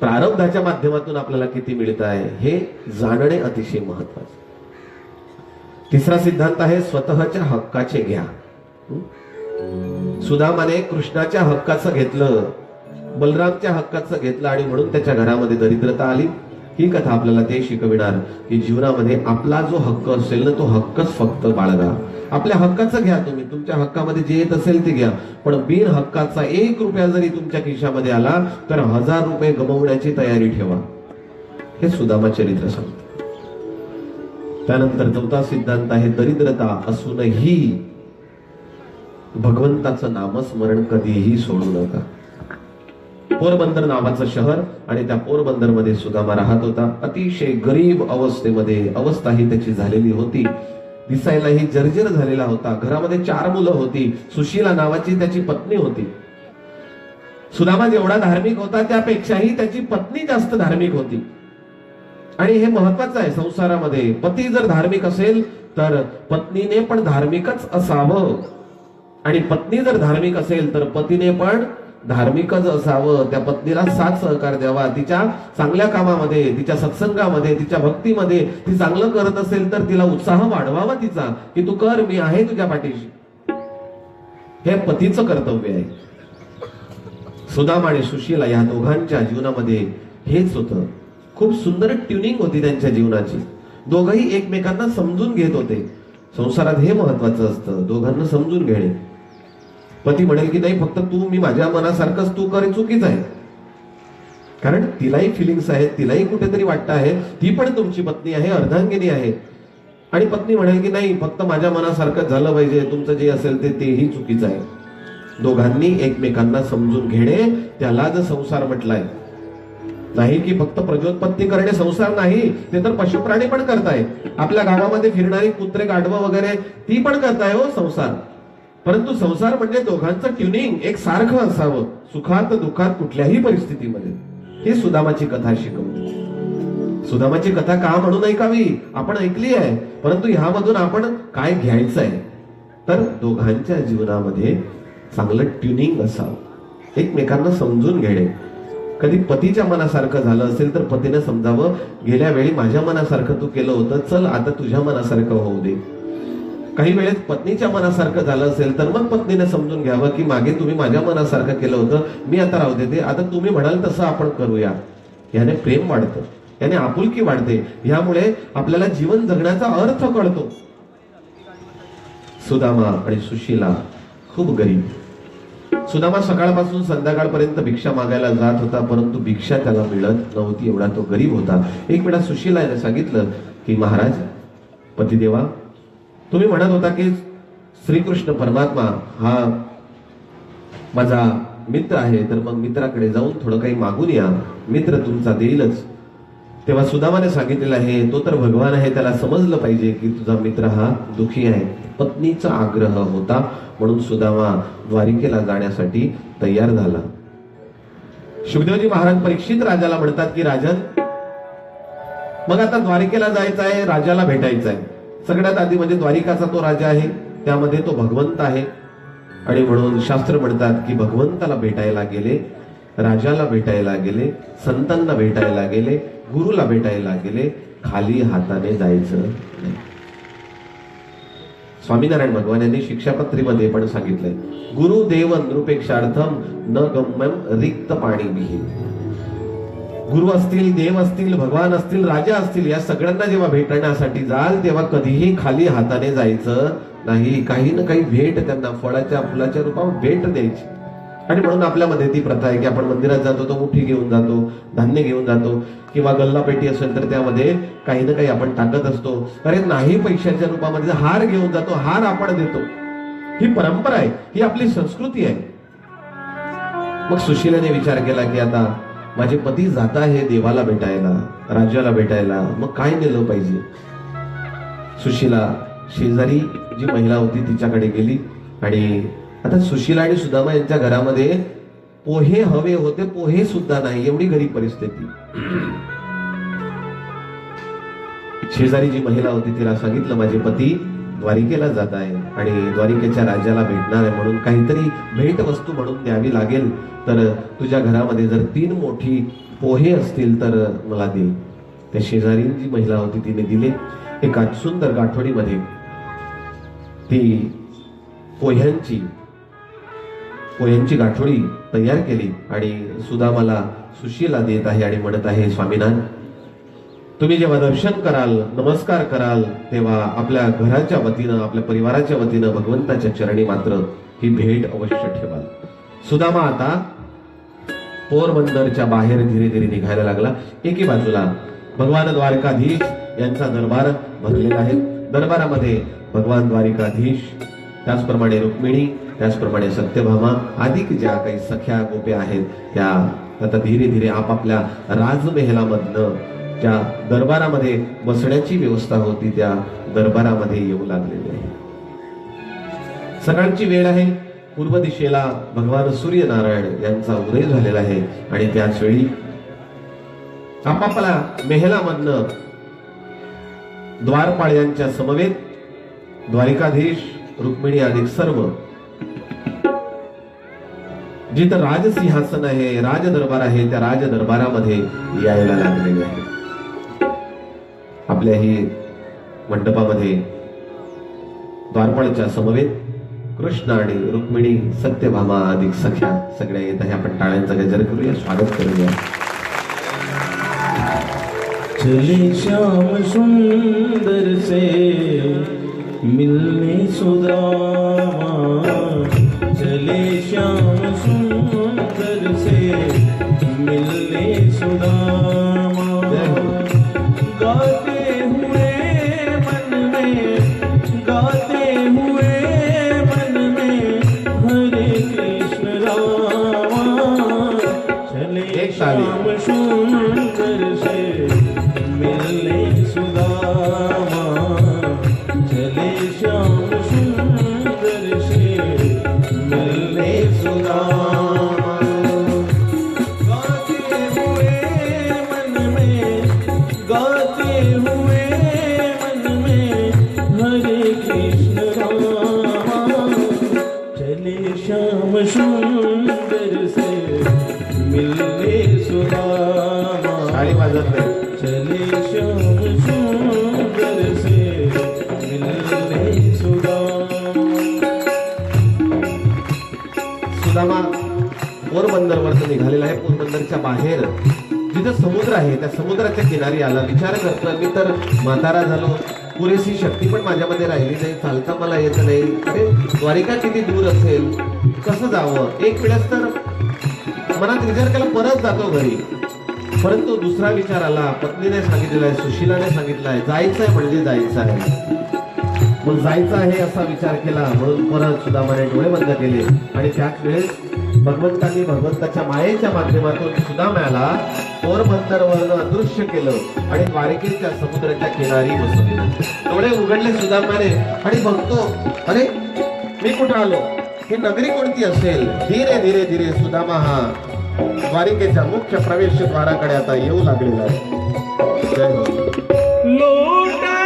प्रारब्धाच्या माध्यमातून आपल्याला किती मिळत आहे हे जाणणे अतिशय महत्वाचे. तिसरा सिद्धांत आहे स्वतःच्या हक्काचे घ्या. सुदामाने कृष्णाच्या हक्काचं घेतलं, बलरामच्या हक्काचं घेतलं आणि म्हणून त्याच्या घरामध्ये दरिद्रता आली. ही कथा आपल्याला ते शिकविणार की जीवनामध्ये आपला जो हक्क असेल ना तो हक्कच फक्त बाळगा. आपल्या हक्काचं घ्या, तुम्ही तुमच्या हक्कामध्ये जे येत असेल ते घ्या, पण बिन हक्काचा 1 रुपया जरी तुमच्या खिशामध्ये आला तर 1000 रुपये गमवण्याची तयारी ठेवा. हे सुदामा चरित्र सांगतं. त्यानंतर चौथा सिद्धांत आहे दरिद्रता असूनही भगवंताचं नामस्मरण कधीही सोडू नका. पोरबंदर नावाचं शहर आणि त्या पोरबंदर मध्ये सुदामा राहत होता. अतिशय गरीब अवस्थेमध्ये अवस्था ही त्याची झालेली होती. दिसायलाही जर्जर झालेला होता. घरामध्ये 4 मुलं होती. सुशीला नावाची त्याची पत्नी होती. सुदामा जेवढा धार्मिक होता त्यापेक्षाही त्याची पत्नी जास्त धार्मिक होती. आणि हे महत्वाचं आहे संसारामध्ये. पती जर धार्मिक असेल तर पत्नीने पण धार्मिकच असावं, आणि पत्नी जर धार्मिक असेल तर पतीने पण धार्मिकच असावं. त्या पत्नीला साथ सहकार द्यावा, तिच्या चांगल्या कामामध्ये, तिच्या सत्संगामध्ये, तिच्या भक्तीमध्ये ती चांगलं करत असेल तर तिला उत्साह वाढवावा तिचा, की तू कर, मी आहे तुझ्या पाठीशी. हे पतीचं कर्तव्य आहे. सुदामा आणि सुशीला या दोघांच्या जीवनामध्ये हेच होतं. खूप सुंदर ट्युनिंग होती त्यांच्या जीवनाची. दोघंही एकमेकांना समजून घेत होते. संसारात हे महत्वाचं असतं, दोघांना समजून घेणे. पती म्हणेल की नाही फक्त तू, मी माझ्या मनासारखंच तू कर, चुकीच आहे. कारण तिलाही फिलिंग्स आहेत, तिलाही कुठेतरी वाटतं आहे, ती पण तुमची पत्नी आहे, अर्धांगिनी आहे. आणि पत्नी म्हणेल की नाही फक्त माझ्या मनासारखं झालं पाहिजे, तुमचं जे असेल तेही चुकीचं आहे. दोघांनी एकमेकांना समजून घेणे, त्याला जर संसार म्हटलाय. नाही की फक्त प्रजोत्पत्ती करणे संसार नाही, ते तर पशुप्राणी पण करताय. आपल्या गावामध्ये फिरणारी कुत्रे, गाढवं वगैरे ती पण करताय हो संसार. परंतु संसार म्हणजे दोघांचं ट्युनिंग एक सारखं असावं, सुखात दुःखात कुठल्याही परिस्थितीमध्ये. ही सुदामाची कथा शिकवते. सुदामाची कथा का म्हणून ऐकावी, आपण ऐकली आहे, परंतु ह्यामधून आपण काय घ्यायचं आहे तर दोघांच्या जीवनामध्ये चांगलं ट्युनिंग असावं, एकमेकांना समजून घेणे. कधी पतीच्या मनासारखं झालं असेल तर पतीने समजावं, गेल्या वेळी माझ्या मनासारखं तू केलं होतं, चल आता तुझ्या मनासारखं होऊ दे. काही वेळेस पत्नीच्या मनासारखं झालं असेल तर मग पत्नीने समजून घ्यावं की मागे तुम्ही माझ्या मनासारखं केलं होतं, मी आता राहू देते, आता तुम्ही म्हणाल तसं आपण करूया. याने प्रेम वाढतं, याने आपुलकी वाढते, यामुळे आपल्याला जीवन जगण्याचा अर्थ कळतो. सुदामा आणि सुशीला खूप गरीब. सुदामा सकाळपासून संध्याकाळपर्यंत भिक्षा मागायला जात होता, परंतु भिक्षा त्याला मिळत नव्हती, एवढा तो गरीब होता. एक वेळा सुशीलाने सांगितलं की महाराज, पतिदेवा, तुम्ही म्हणत होता की श्रीकृष्ण परमात्मा हा माझा मित्र आहे, तर मग मित्राकडे जाऊन थोडं काही मागून या, मित्र तुमचा देईलच. तेव्हा सुदामाने सांगितलेलं आहे, तो तर भगवान आहे, त्याला समजलं पाहिजे की तुझा मित्र हा दुखी आहे. पत्नीचा आग्रह होता म्हणून सुदामा द्वारिकेला जाण्यासाठी तयार झाला. शुकदेवजी महाराज परीक्षित राजाला म्हणतात की राजन, मग आता द्वारिकेला जायचं आहे, राजाला भेटायचं आहे. सगळ्यात आधी म्हणजे द्वारिकाचा तो राजा आहे, त्यामध्ये तो भगवंत आहे. आणि म्हणून शास्त्र म्हणतात की भगवंताला भेटायला गेले, राजाला भेटायला गेले, संतांना भेटायला गेले, गुरुला भेटायला गेले, खाली हाताने जायचं नाही. स्वामीनारायण भगवान यांनी शिक्षापत्रीमध्ये पण सांगितलंय, गुरुदेव नृपेक्षार्थम न गम्यम रिक्त पाणी बिही. गुरु असतील, देव असतील, भगवान असतील, राजा असतील, या सगळ्यांना जेव्हा भेटण्यासाठी जाल तेव्हा कधीही खाली हाताने जायचं नाही. काही ना काही भेट त्यांना फळाच्या फुलाच्या रूपात भेट द्यायची. आणि म्हणून आपल्यामध्ये ती प्रथा आहे की आपण मंदिरात जातो तो मुठी घेऊन जातो, धान्य घेऊन जातो, किंवा गल्ला पेटी असेल तर त्यामध्ये काही ना काही आपण टाकत असतो. अरे नाही, पैशाच्या रूपामध्ये हार घेऊन जातो, हार आपण देतो. ही परंपरा आहे, ही आपली संस्कृती आहे. मग सुशीलाने विचार केला की आता माझे पती जात आहे देवाला भेटायला, राज्याला भेटायला, मग काय नेलं पाहिजे. सुशीला शेजारी जी महिला होती तिच्याकडे गेली. आणि आता सुशीला आणि सुदामा यांच्या घरामध्ये पोहे हवे होते, पोहे सुद्धा नाही, एवढी गरीब परिस्थिती. शेजारी जी महिला होती तिला सांगितलं, माझे पती द्वारिकेला जात आहे आणि द्वारिकेच्या राजाला भेटणार आहे, म्हणून काहीतरी भेट वस्तू म्हणून द्यावी लागेल, तर तुझ्या घरामध्ये जर 3 मोठी पोहे असतील तर मला दे. त्या शेजारी जी महिला होती तिने दिले. एका सुंदर गाठोडीमध्ये ती पोह्यांची गाठोडी तयार केली आणि सुदामाला सुशीला देत आहे आणि म्हणत आहे, स्वामीनाथ, तुम्ही जेव्हा दर्शन कराल, नमस्कार कराल, तेव्हा आपल्या घराच्या वतीनं, आपल्या परिवाराच्या वतीनं भगवंताच्या चरणी मात्र ही भेट अवश्य ठेवाल. सुदामा आता पोरबंदरच्या बाहेर धीरे धीरे निघायला लागला. एकी बाजूला भगवान द्वारकाधीश यांचा दरबार भरलेला आहे. दरबारामध्ये भगवान द्वारिकाधीश, त्याचप्रमाणे रुक्मिणी, त्याचप्रमाणे सत्यभामा आदी ज्या काही सख्या गोप्या आहेत त्या आता धीरे धीरे आपापल्या राजमहेलामधनं त्या दरबारामध्ये बसण्याची व्यवस्था होती त्या दरबारामध्ये येऊ लागलेले आहे. सकाळची वेळ आहे. पूर्व दिशेला भगवान सूर्यनारायण यांचा उदय झालेला आहे आणि त्याच वेळी आपापला मेहलामधनं द्वारपाळ यांच्या समवेत द्वारिकाधीश रुक्मिणी आदी सर्व जिथं राजसिंहासन आहे, राजदरबार आहे, त्या राजदरबारामध्ये यायला लागलेले आहे. आपल्याही मंडपामध्ये द्वारपाळच्या समवेत कृष्ण आणि रुक्मिणी, सत्यभामा अधिक सख्या सगळ्या येत आहे. आपण टाळ्यांचा गजर करूया, स्वागत करूया. चले श्याम सुंदर से मिलने सुदामा, चले श्याम सुंदर से मिलने सुदामा, गाते हुए मन में, गाते हुए मन में हरे कृष्ण रामा, चले श्याम सुंदर से मिलने सुदामा, चले श्याम सुंदर से मिलने सुदामा, गाते हुए मन में, गाते हुए मन में हरे कृष्ण रामा, चले श्याम सुंदर से मिलने सुदामा, टाळी वाजत नाही. चले श्याम सुंदर से मिलने सुदामा. सुदामा पोरबंदरवरती निघालेला आहे. पोरबंदरच्या बाहेर जिथं समुद्र आहे त्या समुद्राच्या किनारी आला. विचार करतोय, मी तर म्हातारा झालो, पुरेशी शक्ती पण माझ्यामध्ये राहिली नाही, चालता मला येत नाही. अरे द्वारिका किती दूर असेल, कसं जावं. एक वेळेस तर मनात विचार केला, परत जातो घरी. परंतु दुसरा विचार आला, पत्नीने सांगितलेला आहे, सुशीलाने सांगितलं आहे, जायचं आहे म्हणजे जायचं आहे. मग जायचं आहे असा विचार केला, म्हणून परत सुदामाने डोळे बंद केले आणि त्याच वेळेस भगवंतांनी भगवंताच्या मायेच्या माध्यमातून सुदाम्याला पोरबंदरवरून अदृश्य केलं आणि द्वारकेच्या समुद्राच्या किनारी बसवले. डोळे उघडले सुदामाने आणि बघतो, अरे मी कुठं आलो, ही नगरी कोणती असेल. धीरे धीरे धीरे सुदामा हा द्वारिकेच्या मुख्य प्रवेशद्वाराकडे आता येऊ लागलेला आहे. जय हो. लोटा